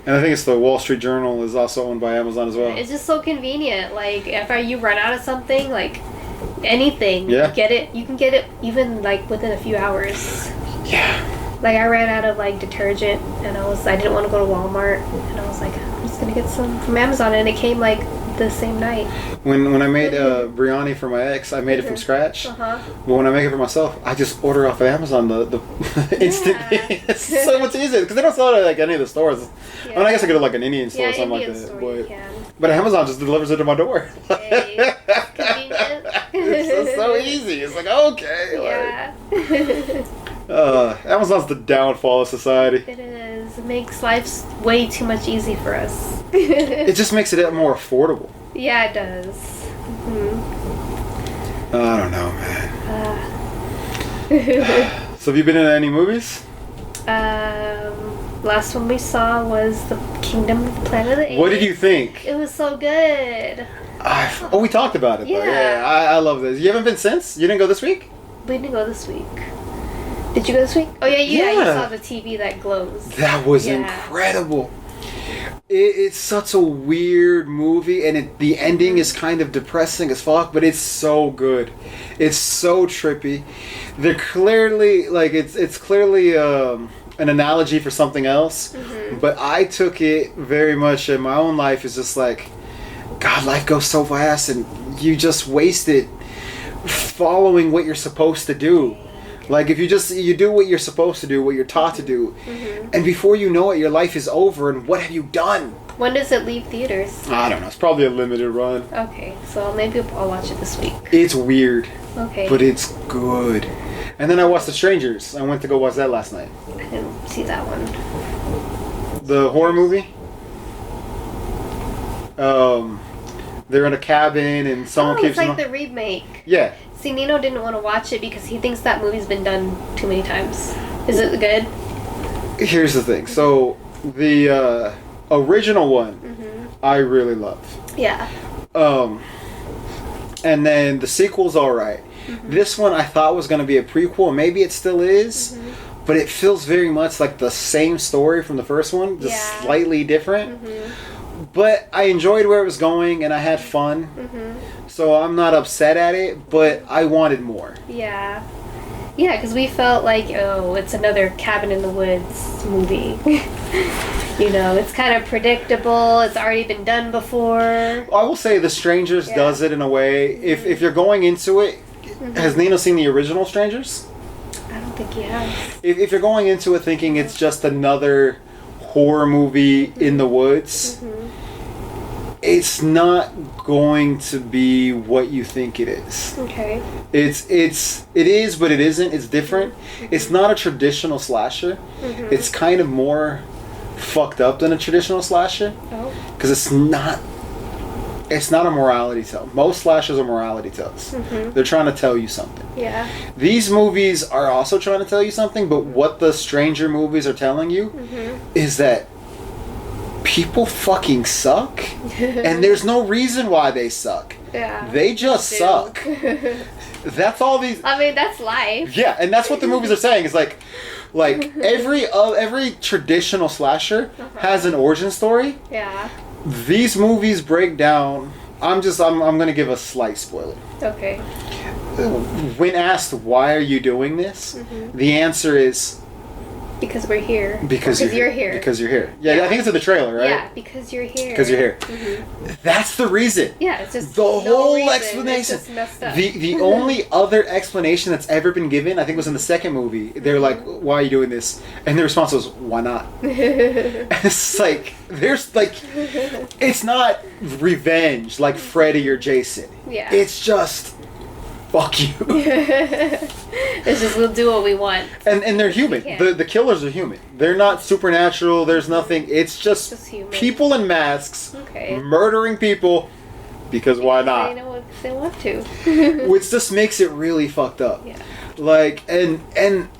And I think it's the Wall Street Journal is also owned by Amazon as well. It's just so convenient. If you run out of something, anything, you can get it even within a few hours. Yeah. Like I ran out of like detergent, and I didn't want to go to Walmart, and I was like, I'm just gonna get some from Amazon, and it came like the same night. When I made biryani for my ex, I made it from scratch. But when I make it for myself, I just order off of Amazon the instant. It's so much easier because they don't sell it at like any of the stores. I mean, I guess I go to like an Indian store or something like that. But Amazon just delivers it to my door. Okay. Convenient. It's so easy. It's like, okay. Amazon's the downfall of society. It is. It makes life way too much easy for us. It just makes it more affordable. Yeah, it does. I don't know, man. So have you been in any movies? Last one we saw was The Kingdom of the Planet of the Apes. What did you think? It was so good. We talked about it. Yeah. Though. Yeah, I love this. You haven't been since? You didn't go this week? We didn't go this week. Did you go this week? Oh, yeah, you saw the TV that glows. That was incredible. It's such a weird movie, and the ending is kind of depressing as fuck, but it's so good. It's so trippy. They're clearly, like, it's clearly an analogy for something else, but I took it very much in my own life as just like, God, life goes so fast, and you just waste it following what you're supposed to do. Like, if you do what you're supposed to do, what you're taught to do, and before you know it, your life is over, and what have you done? When does it leave theaters? I don't know. It's probably a limited run. Okay, so maybe I'll watch it this week. It's weird. Okay. But it's good. And then I watched The Strangers. I went to go watch that last night. I didn't see that one. The horror movie? They're in a cabin, and someone keeps... it's like the remake. Yeah. See, Nino didn't want to watch it because he thinks that movie's been done too many times. Is it good? Here's the thing. So, the original one, I really love. Yeah. And then the sequel's alright. This one I thought was going to be a prequel. Maybe it still is. But it feels very much like the same story from the first one. Just slightly different. But I enjoyed where it was going, and I had fun. So I'm not upset at it, but I wanted more. Yeah. Yeah, because we felt like, oh, it's another Cabin in the Woods movie. You know, it's kind of predictable. It's already been done before. I will say The Strangers does it in a way. If you're going into it, has Nino seen the original Strangers? I don't think he has. If you're going into it thinking it's just another horror movie in the woods, it's not going to be what you think it is. Okay. It is, but it isn't. It's different. It's not a traditional slasher. It's kind of more fucked up than a traditional slasher. Oh. Because it's not a morality tale. Most slashers are morality tales. They're trying to tell you something. Yeah. These movies are also trying to tell you something, but what the Stranger movies are telling you is that people fucking suck, and there's no reason why they suck. Yeah. They just suck. That's all these... I mean, that's life. Yeah, and that's what the movies are saying. Is like every traditional slasher has an origin story. Yeah. These movies break down... I'm going to give a slight spoiler. Okay. When asked, why are you doing this? The answer is... Because we're here. Because you're here. Because you're here. Yeah, I think it's in the trailer, right? Yeah, because you're here. Because you're here. That's the reason. Yeah, it's just the whole reason. explanation. It's just messed up. The only other explanation that's ever been given, I think, was in the second movie. They're like, "Why are you doing this?" And the response was, "Why not?" It's like it's not revenge like Freddy or Jason. Yeah. It's just. Fuck you. It's just we'll do what we want. And they're human. The killers are human. They're not supernatural. There's nothing. It's just people in masks murdering people because why not? They know what they want to. Which just makes it really fucked up. Yeah. Like and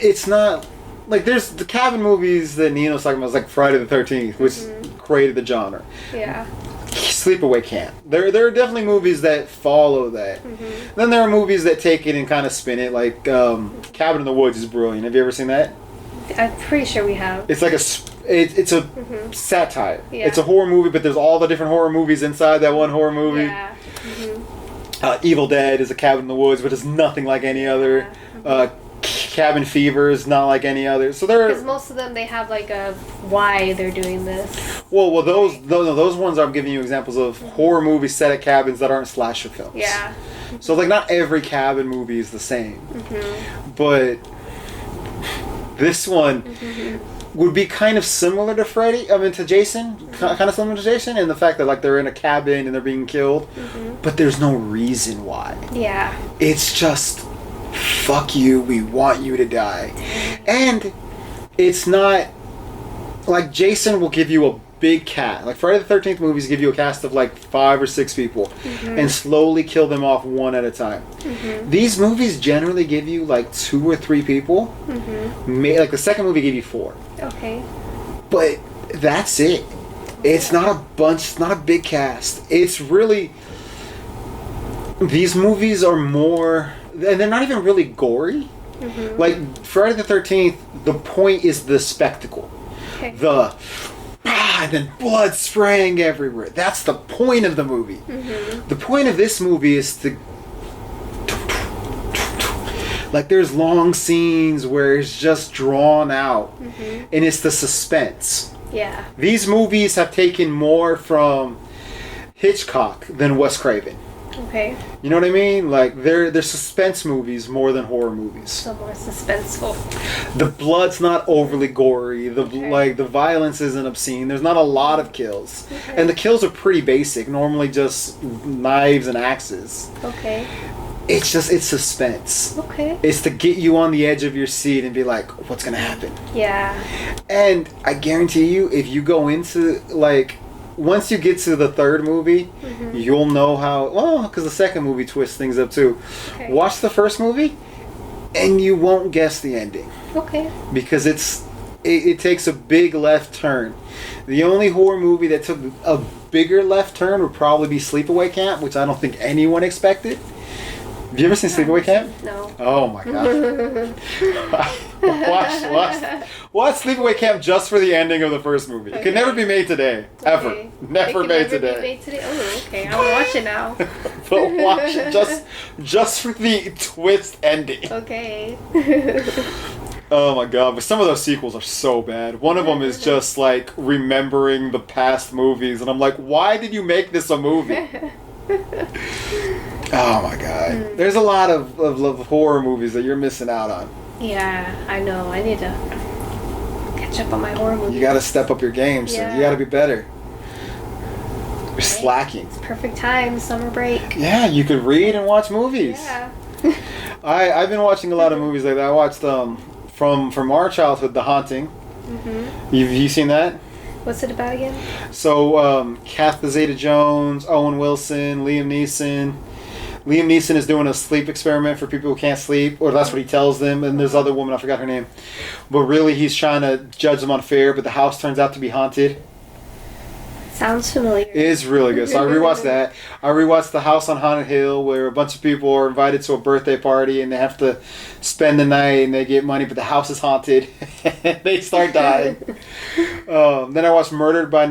it's not like there's the Cabin movies that Nino's talking about. It's like Friday the 13th, which created the genre. Yeah. Sleepaway Camp. There are definitely movies that follow that. Then there are movies that take it and kind of spin it. Like Cabin in the Woods is brilliant. Have you ever seen that? I'm pretty sure we have. It's like it's a satire. Yeah. It's a horror movie, but there's all the different horror movies inside that one horror movie. Yeah. Evil Dead is a Cabin in the Woods, but it's nothing like any other. Cabin Fever is not like any other. So they're Because most of them, they have like a why they're doing this. well, those ones I'm giving you examples of horror movies set at cabins that aren't slasher films. Yeah. So like not every cabin movie is the same, but this one would be kind of similar to to Jason, kind of similar to Jason in the fact that like they're in a cabin and they're being killed, but there's no reason why. Yeah. It's just, fuck you, we want you to die. And it's not, like Jason will give you a big cast. Like Friday the 13th movies give you a cast of like 5 or 6 people and slowly kill them off one at a time. These movies generally give you like 2 or 3 people. Like the second movie gave you 4. Okay. But that's it. It's not a bunch, it's not a big cast. It's really, these movies are more, and they're not even really gory. Like Friday the 13th, the point is the spectacle. Okay. And then blood spraying everywhere. That's the point of the movie. The point of this movie is to, like, there's long scenes where it's just drawn out, and it's the suspense. Yeah. These movies have taken more from Hitchcock than Wes Craven. Okay. You know what I mean? Like they're suspense movies more than horror movies. So more suspenseful. The blood's not overly gory. The violence isn't obscene. There's not a lot of kills, and the kills are pretty basic. Normally just knives and axes. Okay. It's suspense. Okay. It's to get you on the edge of your seat and be like, what's gonna happen? Yeah. And I guarantee you, if you go into like. Once you get to the third movie, you'll know how... Well, because the second movie twists things up too. Okay. Watch the first movie, and you won't guess the ending. Okay. Because it takes a big left turn. The only horror movie that took a bigger left turn would probably be Sleepaway Camp, which I don't think anyone expected. Have you ever seen Sleepaway Camp? No. Oh my god. Watch Sleepaway Camp just for the ending of the first movie. It could never be made today. Ever. Okay. Never made today. Be made today. Oh, okay. I'll watch it now. But watch it just for the twist ending. Okay. Oh my god, but some of those sequels are so bad. One of them is just like remembering the past movies, and I'm like, why did you make this a movie? Oh my god. There's a lot of horror movies that you're missing out on. Yeah, I know. I need to catch up on my horror movies. You gotta step up your game, so you gotta be better. You're slacking. It's perfect time, summer break. Yeah, you could read and watch movies. Yeah. I've been watching a lot of movies like that. I watched from our childhood, The Haunting. You seen that? What's it about again? So, Catherine Zeta-Jones, Owen Wilson, Liam Neeson. Liam Neeson is doing a sleep experiment for people who can't sleep, or that's what he tells them, and there's other woman, I forgot her name. But really, he's trying to judge them unfair, but the house turns out to be haunted. Sounds familiar. It is really good. So I rewatched that. I rewatched The House on Haunted Hill, where a bunch of people are invited to a birthday party, and they have to spend the night, and they get money, but the house is haunted. They start dying. Then I watched Murder by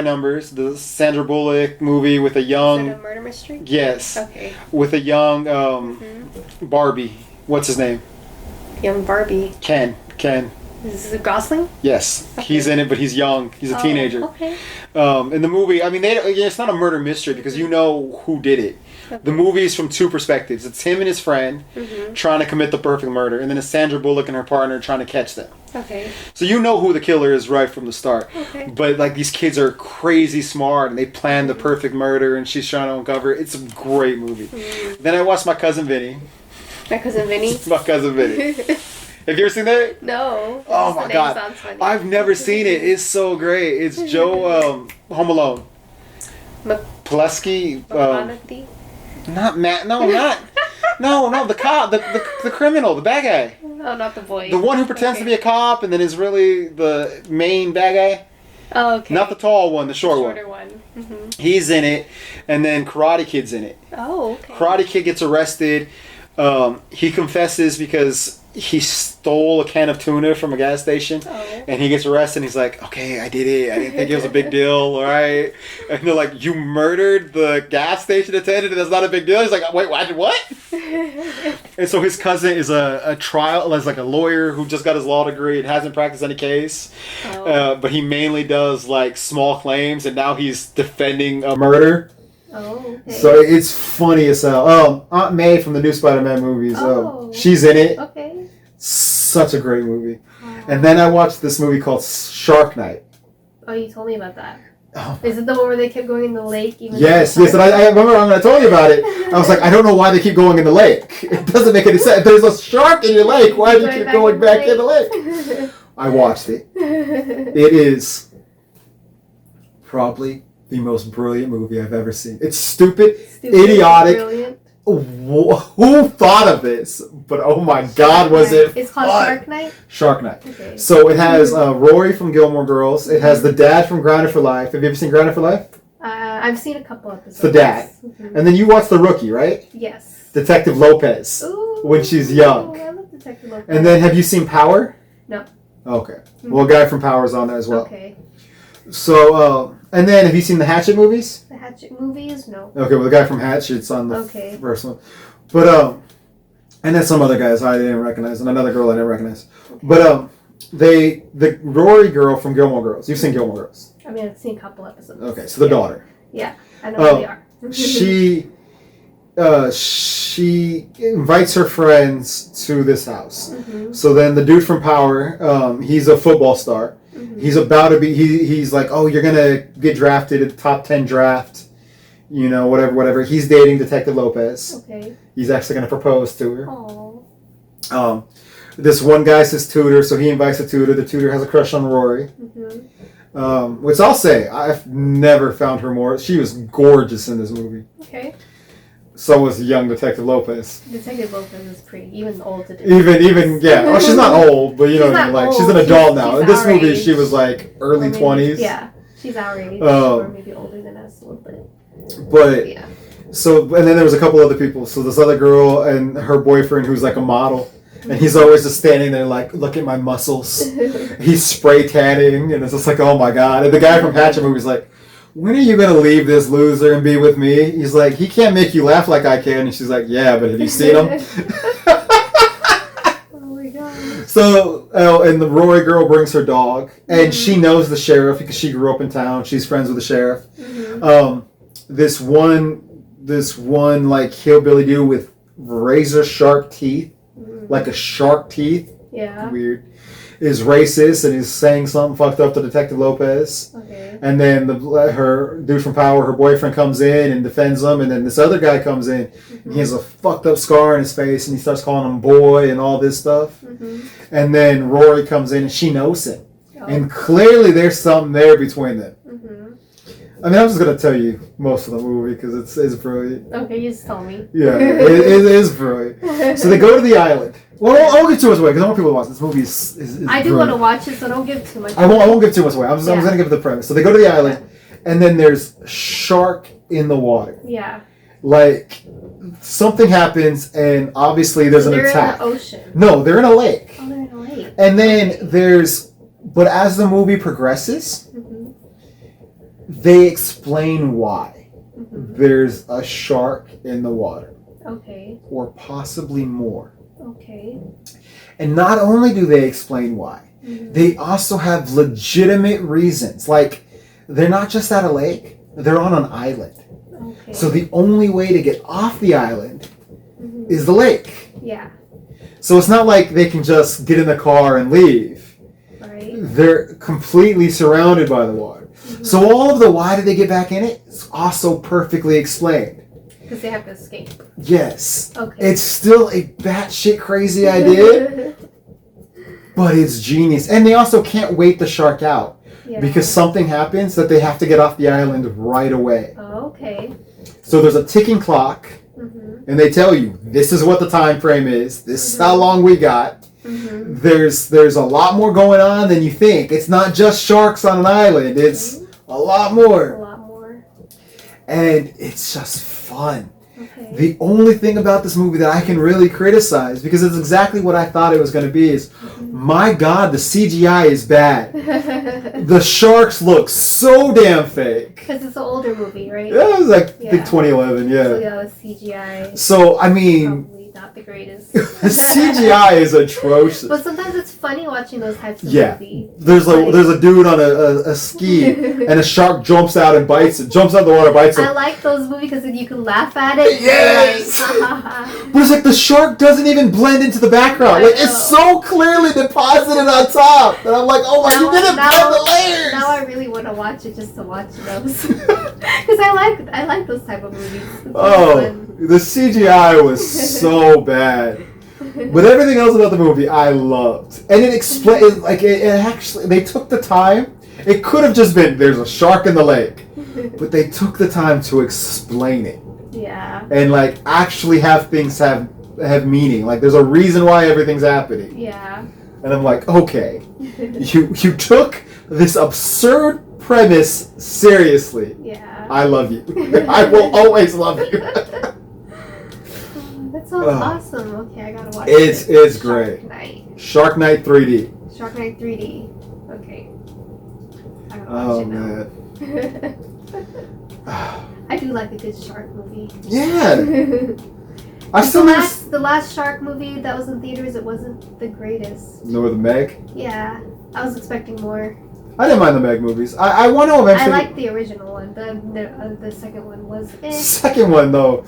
Numbers, the Sandra Bullock movie with a young... Is it a murder mystery? Yes. Okay. With a young Barbie. What's his name? Young Barbie. Ken. Is it Gosling? Yes. Okay. He's in it, but he's young. He's a teenager. Okay. In the movie, I mean, it's not a murder mystery because you know who did it. Okay. The movie is from 2 perspectives. It's him and his friend trying to commit the perfect murder, and then it's Sandra Bullock and her partner trying to catch them. Okay. So you know who the killer is right from the start. Okay. But like these kids are crazy smart, and they plan the perfect murder, and she's trying to uncover it. It's a great movie. Then I watched My Cousin Vinny. My Cousin Vinny? My Cousin Vinny. Have you ever seen that? No. Oh my god. I've never seen it. It's so great. It's Joe Home Alone. Pulaski. Not Matt. No, not. No, the cop. The criminal. The bad guy. Oh, not the boy. The one who pretends to be a cop and then is really the main bad guy. Oh, okay. Not the tall one, the shorter one. He's in it, and then Karate Kid's in it. Oh, okay. Karate Kid gets arrested. He confesses because he stole a can of tuna from a gas station, Oh. and he gets arrested. And he's like, "Okay, I did it. I didn't think it was a big deal, all right?" And they're like, "You murdered the gas station attendant, and that's not a big deal." He's like, "Wait, what?" And so his cousin is a trial, is like a lawyer who just got his law degree and hasn't practiced any case, but he mainly does like small claims, and now he's defending a murder. Oh, okay. So it's funny as hell. Aunt May from the new Spider-Man movies. She's in it. Okay. Such a great movie. And then I watched this movie called Shark Night. Oh, you told me about that. Oh. Is it the one where they kept going in the lake? Yes. And I remember when I told you about it, I was like, I don't know why they keep going in the lake. It doesn't make any sense. If there's a shark in your lake, why do you keep going back in the lake? I watched it. It is probably the most brilliant movie I've ever seen. It's stupid idiotic. Brilliant. Who thought of this? But oh my God, was it It's called fun. Shark Night? Shark Night. Okay. So it has Rory from Gilmore Girls. It has the dad from Grounded for Life. Have you ever seen Grounded for Life? I've seen a couple episodes. It's the dad. Mm-hmm. And then you watch The Rookie, right? Yes. Detective Lopez. Ooh, when she's young. I love Detective Lopez. And then have you seen Power? No. Okay. Well, a guy from Power's on there as well. Okay. So, and then have you seen the Hatchet movies? The Hatchet movies? No. Okay, well, the guy from Hatchet's on the first one. But, and then some other guys I didn't recognize, and another girl I didn't recognize. Okay. But, the Rory girl from Gilmore Girls. You've seen Gilmore Girls? I mean, I've seen a couple episodes. Okay, so the daughter. Yeah, I know who they are. She invites her friends to this house. Mm-hmm. So then the dude from Power, he's a football star. Mm-hmm. He's about to be, he's like, oh, you're going to get drafted at the top 10 draft. You know, whatever. He's dating Detective Lopez. Okay. He's actually going to propose to her. Aww. This one guy's his tutor, so he invites the tutor. The tutor has a crush on Rory. Mm-hmm. Which I'll say, I've never found her more. She was gorgeous in this movie. Okay. So was young Detective Lopez. Detective Lopez is pretty, even old Detective Even, yeah. Well, she's not old, but you know what I mean. Like, she's an adult now. In this movie, she was like early 20s. Yeah, she's our age, or maybe older than us a little bit. But yeah. So, and then there was a couple other people. So this other girl and her boyfriend, who's like a model, and he's always just standing there like, look at my muscles. He's spray tanning, and it's just like, oh my God. And the guy from Hatchet movie's like, when are you going to leave this loser and be with me? He's like, he can't make you laugh like I can. And she's like, yeah, but have you seen him? Oh my God. So, and the Rory girl brings her dog, and she knows the sheriff because she grew up in town. She's friends with the sheriff. Mm-hmm. This one like hillbilly dude with razor sharp teeth, like a shark teeth. Yeah. Weird. Is racist and is saying something fucked up to Detective Lopez. Okay. And then her dude from Power, her boyfriend, comes in and defends him. And then this other guy comes in. Mm-hmm. And he has a fucked up scar in his face, and he starts calling him boy and all this stuff. Mm-hmm. And then Rory comes in and she knows him. Oh. And clearly there's something there between them. I mean, I'm just going to tell you most of the movie because it's brilliant. Okay, you just tell me. Yeah, it is brilliant. So they go to the island. Well, I won't give too much away because I want people to watch this movie. Is I do want to watch it, so don't give too much away. I won't give too much away. I'm just going to give it the premise. So they go to the island, and then there's shark in the water. Yeah. Like, something happens, and obviously there's an attack. They're in the ocean. No, they're in a lake. Oh, they're in a lake. And then but as the movie progresses, they explain why there's a shark in the water. Okay. Or possibly more. Okay. And not only do they explain why, they also have legitimate reasons. Like, they're not just at a lake, they're on an island. Okay. So the only way to get off the island is the lake. Yeah. So it's not like they can just get in the car and leave. Right. They're completely surrounded by the water. So all of the why did they get back in it is also perfectly explained. Because they have to escape. Yes. Okay. It's still a batshit crazy idea, but it's genius. And they also can't wait the shark out because something happens that they have to get off the island right away. Oh, okay. So there's a ticking clock, and they tell you this is what the time frame is. This is how long we got. There's a lot more going on than you think. It's not just sharks on an island. It's a lot more. A lot more. And it's just fun. Okay. The only thing about this movie that I can really criticize, because it's exactly what I thought it was going to be, is, my God, the CGI is bad. The sharks look so damn fake. Because it's an older movie, right? Yeah, it was like, I think 2011, yeah. So yeah, with CGI. So, I mean... Probably not the greatest. The CGI is atrocious. But sometimes it's funny watching those types of movies. There's a dude on a ski, and a shark jumps out and bites it. Jumps out of the water, bites it. I like those movies because then you can laugh at it. Yes! Like, But it's like the shark doesn't even blend into the background. Like, it's so clearly deposited on top. And I'm like, oh my, you didn't blend the layers! Now I really want to watch it just to watch those. Because I like those type of movies. The CGI was so bad. But everything else about the movie I loved. And it explained, like, it actually, they took the time. It could have just been, there's a shark in the lake. But they took the time to explain it. Yeah. And, like, actually have things have meaning. Like, there's a reason why everything's happening. Yeah. And I'm like, okay. You took this absurd premise seriously. Yeah. I love you. I will always love you. That sounds awesome. Okay, I gotta watch it. It's great. Shark Night 3D. Shark Night 3D. Okay. I gotta watch it now. Man. I do like a good shark movie. Yeah. I still the last shark movie that was in theaters, it wasn't the greatest. No, the Meg? Yeah. I was expecting more. I didn't mind the Meg movies. I want to eventually... I liked the original one. The second one was Second one, though,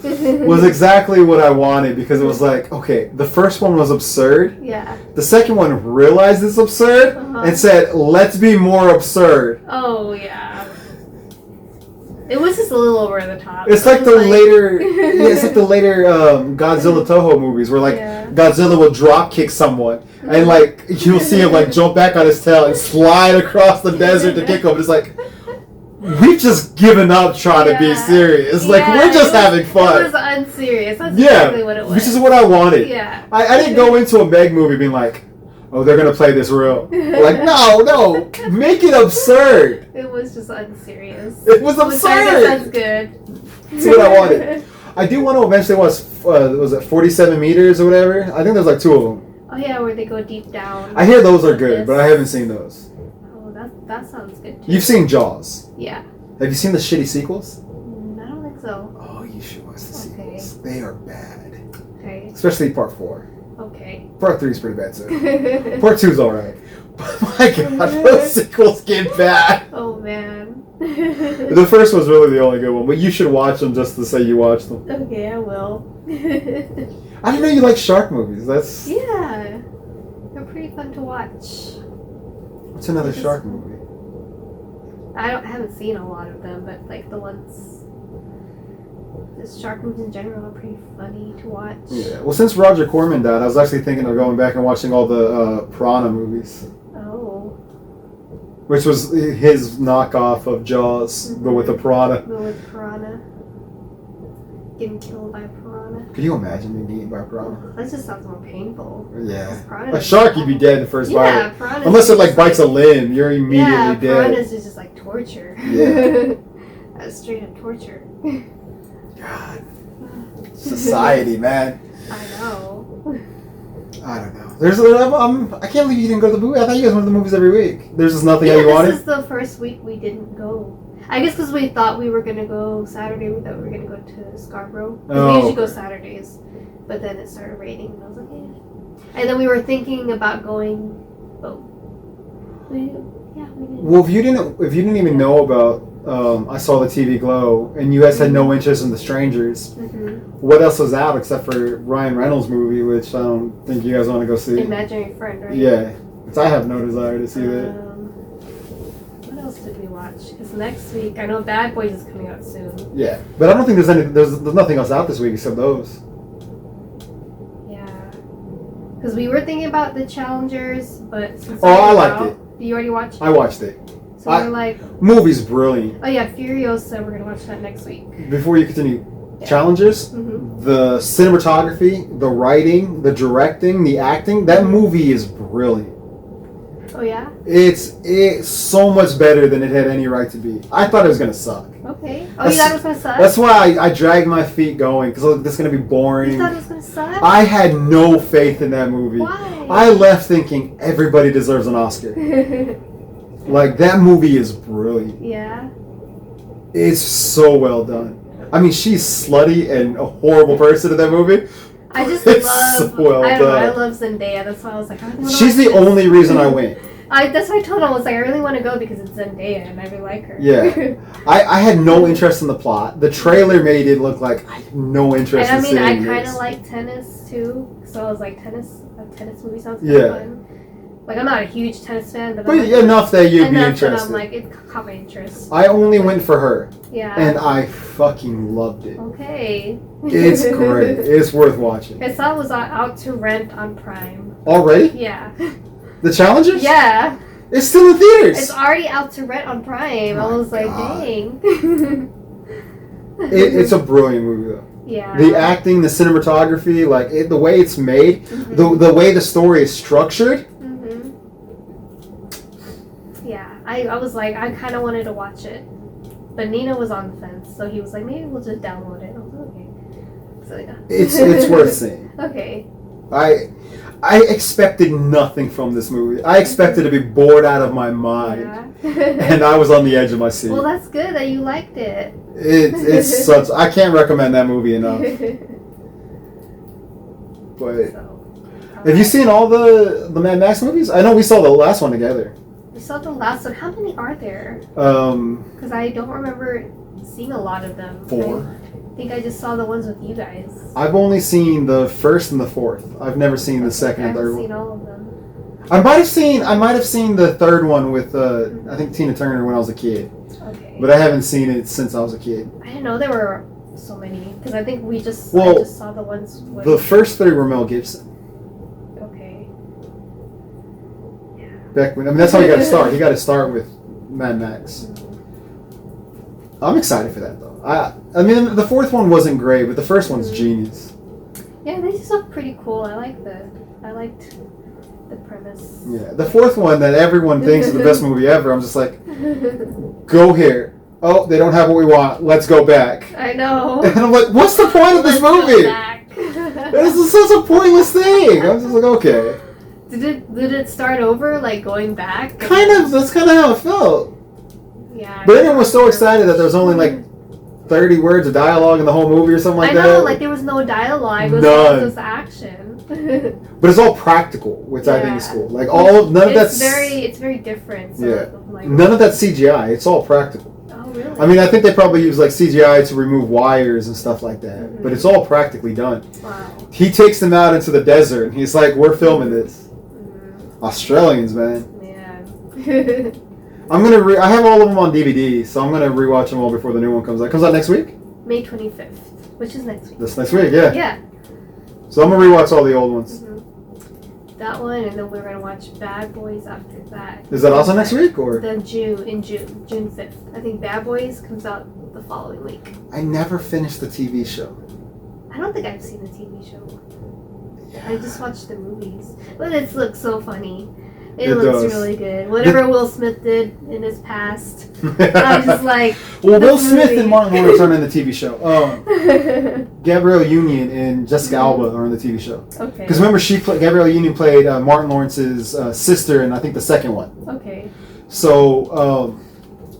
was exactly what I wanted, because it was like, okay, the first one was absurd. Yeah. The second one realized it's absurd and said, let's be more absurd. Oh, yeah. It was just a little over the top. It's like the later... it's like the later Godzilla Toho movies, where, like, Godzilla will drop kick someone, and, like, you'll see him, like, jump back on his tail and slide across the desert to kick him. It's like... We've just given up trying to be serious. Like, we're just having fun. It was unserious. That's exactly what it was. Which is what I wanted. Yeah. I didn't go into a Meg movie being like, oh, they're going to play this real. Like, no. Make it absurd. It was just unserious. It was absurd. I guess that's good. That's what I wanted. I do want to eventually watch, was it 47 meters or whatever? I think there's like 2 of them. Oh, yeah, where they go deep down. I hear those are good, but I haven't seen those. That sounds good too. You've seen Jaws? Yeah. Have you seen the shitty sequels? I don't think so. Oh, you should watch the sequels. They are bad. Okay. Especially part 4. Okay. Part 3 is pretty bad too. Part 2 is alright. But my God, those sequels get bad. Oh man. The first was really the only good one, but you should watch them just to say you watched them. Okay, I will. I didn't know you like shark movies. That's yeah. They're pretty fun to watch. What's another shark movie? I haven't seen a lot of them, but like the shark movies in general are pretty funny to watch. Yeah. Well, since Roger Corman died, I was actually thinking of going back and watching all the Piranha movies. Oh. Which was his knockoff of Jaws, but with a piranha. But with piranha. Getting killed by a piranha. Could you imagine being eaten by a piranha? That just sounds more painful. Yeah. A shark, you'd be dead in the first bite. Yeah, piranha. Unless it like bites a limb, you're immediately dead. Piranhas is just like torture. Yeah. That's straight up torture. God. Society, man. I know. I don't know. I can't believe you didn't go to the movie. I thought you guys went to the movies every week. There's just nothing you wanted? This is the first week we didn't go. I guess because we thought we were going to go Saturday. We thought we were going to go to Scarborough. We usually go Saturdays. But then it started raining. And I was like, yeah. And then we were thinking about going. But we didn't. Well, if you didn't even know about I Saw the TV Glow, and you guys had no interest in The Strangers, what else was out except for Ryan Reynolds' movie, which I don't think you guys want to go see? Imaginary Friend, right? Yeah. Because I have no desire to see that. What else did we watch? Because next week, I know Bad Boys is coming out soon. Yeah. But I don't think there's nothing else out this week except those. Yeah. Because we were thinking about The Challengers, but since I liked it. You already watched it? I watched it. So we're like... Movie's brilliant. Oh yeah, Furiosa, we're going to watch that next week. Before you continue, Challengers, the cinematography, the writing, the directing, the acting, that movie is brilliant. Oh yeah. It's so much better than it had any right to be. I thought it was gonna suck. Okay. Oh, you thought it was gonna suck? That's why I dragged my feet going because this is gonna be boring. You thought it was gonna suck? I had no faith in that movie. Why? I left thinking everybody deserves an Oscar. Like, that movie is brilliant. Yeah. It's so well done. I mean, she's slutty and a horrible person in that movie. I just It's love. so well I don't know. I done. love Zendaya. That's why I was like, I really wanna She's watch the this. only reason I went. That's why I told him, I was like, I really want to go because it's Zendaya and I really like her. Yeah. I had no interest in the plot. The trailer made it look like I had no interest And I in mean, I seeing kind this. of like tennis too, so I was like, a tennis movie sounds Yeah. fun. Like, I'm not a huge tennis fan, but But I'm like, enough that you'd be enough that interested. I'm like, it caught my interest. I only went for her, Yeah. and I fucking loved it. Okay. It's great. It's worth watching. I saw it was out to rent on Prime. Already? Yeah. The Challengers? Yeah. It's still in theaters. It's already out to rent on Prime. I My was like, God. dang. It's a brilliant movie, though. Yeah. The acting, the cinematography, like the way it's made, Mhm. the way the story is structured. Mhm. Yeah. I was like, I kind of wanted to watch it. But Nina was on the fence, so he was like, maybe we'll just download it. I was like, okay. So, yeah. It's worth seeing. Okay. I expected nothing from this movie. I expected to be bored out of my mind. Yeah. And I was on the edge of my seat. Well, that's good that you liked it. It's such. I can't recommend that movie enough. But have you seen all the Mad Max movies? I know we saw the last one together. We saw the last one. How many are there? 'Cause I don't remember seeing a lot of them. 4. I think I just saw the ones with you guys. I've only seen the first and the fourth. I've never seen the second I and haven't third seen one. all of them. I might have seen the third one with I think Tina Turner when I was a kid, Okay. but I haven't seen it since I was a kid. I didn't know there were so many. Because I think I just saw the ones with... The first 3 were Mel Gibson. Okay. Yeah. Back when, I mean, that's how you got to start. You got to start with Mad Max. I'm excited for that though. I mean, the fourth one wasn't great, but the first one's genius. Yeah, they just look pretty cool. I liked the premise. Yeah, the fourth one that everyone thinks is the best movie ever. I'm just like, go here. Oh, they don't have what we want. Let's go back. I know. And I'm like, what's the point of this movie? Let's This is such a pointless thing. I'm just like, okay. Did it start over, like going back? Kind of. That's kind of how it felt. Yeah. But everyone was so excited that there was only like 30 words of dialogue in the whole movie or something like I that. know, like there was no dialogue. It was None. all just action. But it's all practical, which I think is Yeah. cool. Like none of that's it's very different. So Yeah. like, none of that's CGI. It's all practical. Oh really? I mean, I think they probably use like CGI to remove wires and stuff like that. Mhm. But it's all practically done. Wow. He takes them out into the desert and he's like, "We're filming this." Mhm. Australians, man. Man. I have all of them on DVD, so I'm gonna rewatch them all before the new one comes out. Comes out next week? May 25th, which is next week. This next week, yeah. Yeah. So I'm gonna rewatch all the old ones. Mhm. That one, and then we're gonna watch Bad Boys after that. Is that also next week, or? June 5th. I think Bad Boys comes out the following week. I never finished the TV show. I don't think I've seen the TV show. I just watched the movies, but it looks so funny. It looks does. really good. Whatever Will Smith did in his past, I'm just like. Well, Will this Smith movie. and Martin Lawrence are in the TV show. Gabrielle Union and Jessica Alba are in the TV show. Okay. Because remember, Gabrielle Union played Martin Lawrence's sister in I think the second one. Okay. So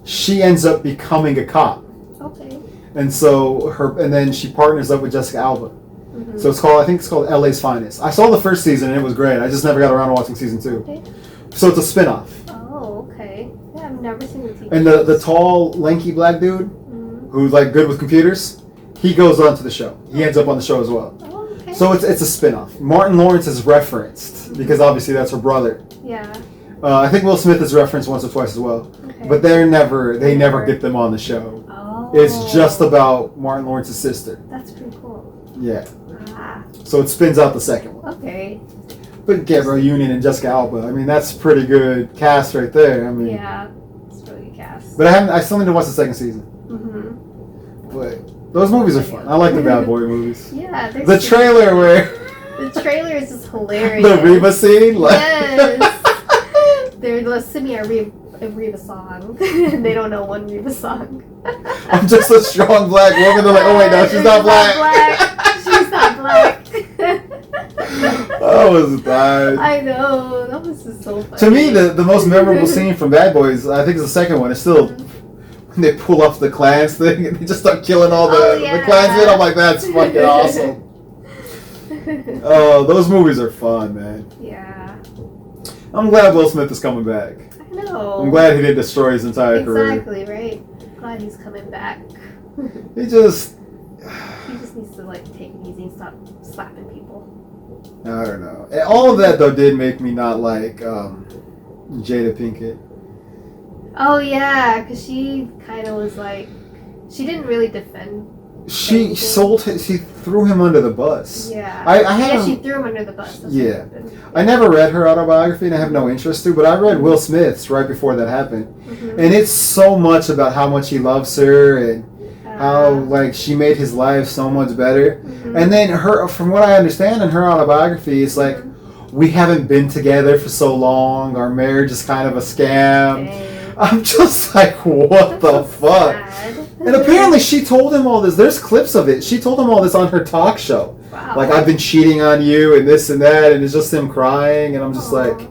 she ends up becoming a cop, Okay. and then she partners up with Jessica Alba. Mhm. So I think it's called LA's Finest. I saw the first season and it was great. I just never got around to watching season 2. Okay. So it's a spin-off. Oh, okay. Yeah, I've never seen the TV. And the tall, lanky black dude Mhm. who's like good with computers, he goes on to the show. He ends up on the show as well. Oh, okay. So it's a spin-off. Martin Lawrence is referenced because obviously that's her brother. Yeah. I think Will Smith is referenced once or twice as well. Okay. But they never get them on the show. Oh. It's just about Martin Lawrence's sister. That's pretty cool. Yeah. Ah. So it spins out the second one. Okay. But Gabrielle Union and Jessica Alba, I mean, that's pretty good cast right there. I mean, Yeah. It's really good cast. But I still need to watch the second season. Mhm. But those movies are fun. I like the Bad Boy movies. Yeah. they're The super- trailer where The trailer is just hilarious. the Reba scene, like Yes. They'll send me a Reba song, and they don't know one Reba song. I'm just a strong black woman. They're like, oh wait, no, she's not black. She's not black. I was dying. I know, that was just so funny. To me, the most memorable scene from Bad Boys, I think, is the second one. It's still when they pull off the clans thing and they just start killing all the clansmen. I'm like, that's fucking awesome. Oh, those movies are fun, man. Yeah. I'm glad Will Smith is coming back. I know. I'm glad he didn't destroy his entire career. Exactly, right? Glad he's coming back. He just needs to like take it easy and stop slapping people. I don't know. And all of that though did make me not like Jada Pinkett. Oh yeah, because she kind of was like, she didn't really defend. She threw him under the bus. Yeah. She threw him under the bus. Yeah. I never read her autobiography and I have no interest to, but I read Will Smith's right before that happened. Mm-hmm. And it's so much about how much he loves her and how like she made his life so much better. Mm-hmm. And then from what I understand in her autobiography, it's like, we haven't been together for so long, our marriage is kind of a scam. Dang. I'm just like, what the fuck? And apparently she told him all this. There's clips of it. She told him all this on her talk show. Wow. Like, I've been cheating on you and this and that, and it's just him crying, and I'm just like...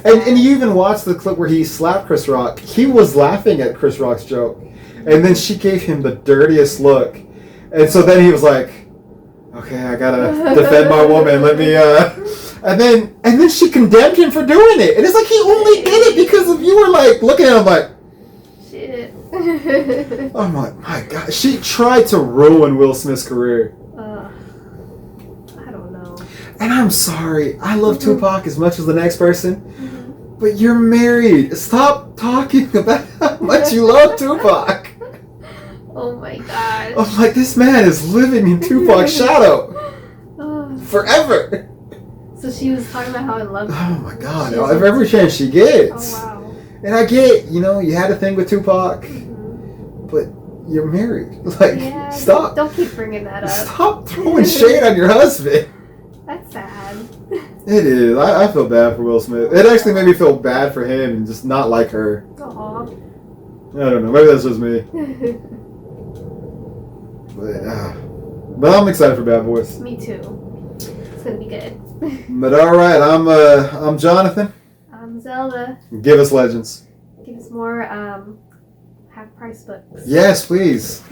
And you even watched the clip where he slapped Chris Rock. He was laughing at Chris Rock's joke. And then she gave him the dirtiest look. And so then he was like, okay, I gotta defend my woman. Let me, And then she condemned him for doing it. And it's like, he only did it because of you were like, looking at him like... Shit. Oh my God. She tried to ruin Will Smith's career. I don't know. And I'm sorry. I love Tupac as much as the next person. But you're married. Stop talking about how much you love Tupac. Oh my God. I'm like, this man is living in Tupac's shadow. Forever. So she was talking about how in love. Oh my God. Every chance she gets. Oh wow. And I get, you had a thing with Tupac. But you're married. Like, stop. Don't keep bringing that up. Stop throwing shade on your husband. That's sad. It is. I feel bad for Will Smith. It actually made me feel bad for him and just not like her. Aww. I don't know. Maybe that's just me. But I'm excited for Bad Boys. Me too. It's gonna be good. But all right, I'm Jonathan. I'm Zelda. Give us legends. Give us more half price books. Yes, please.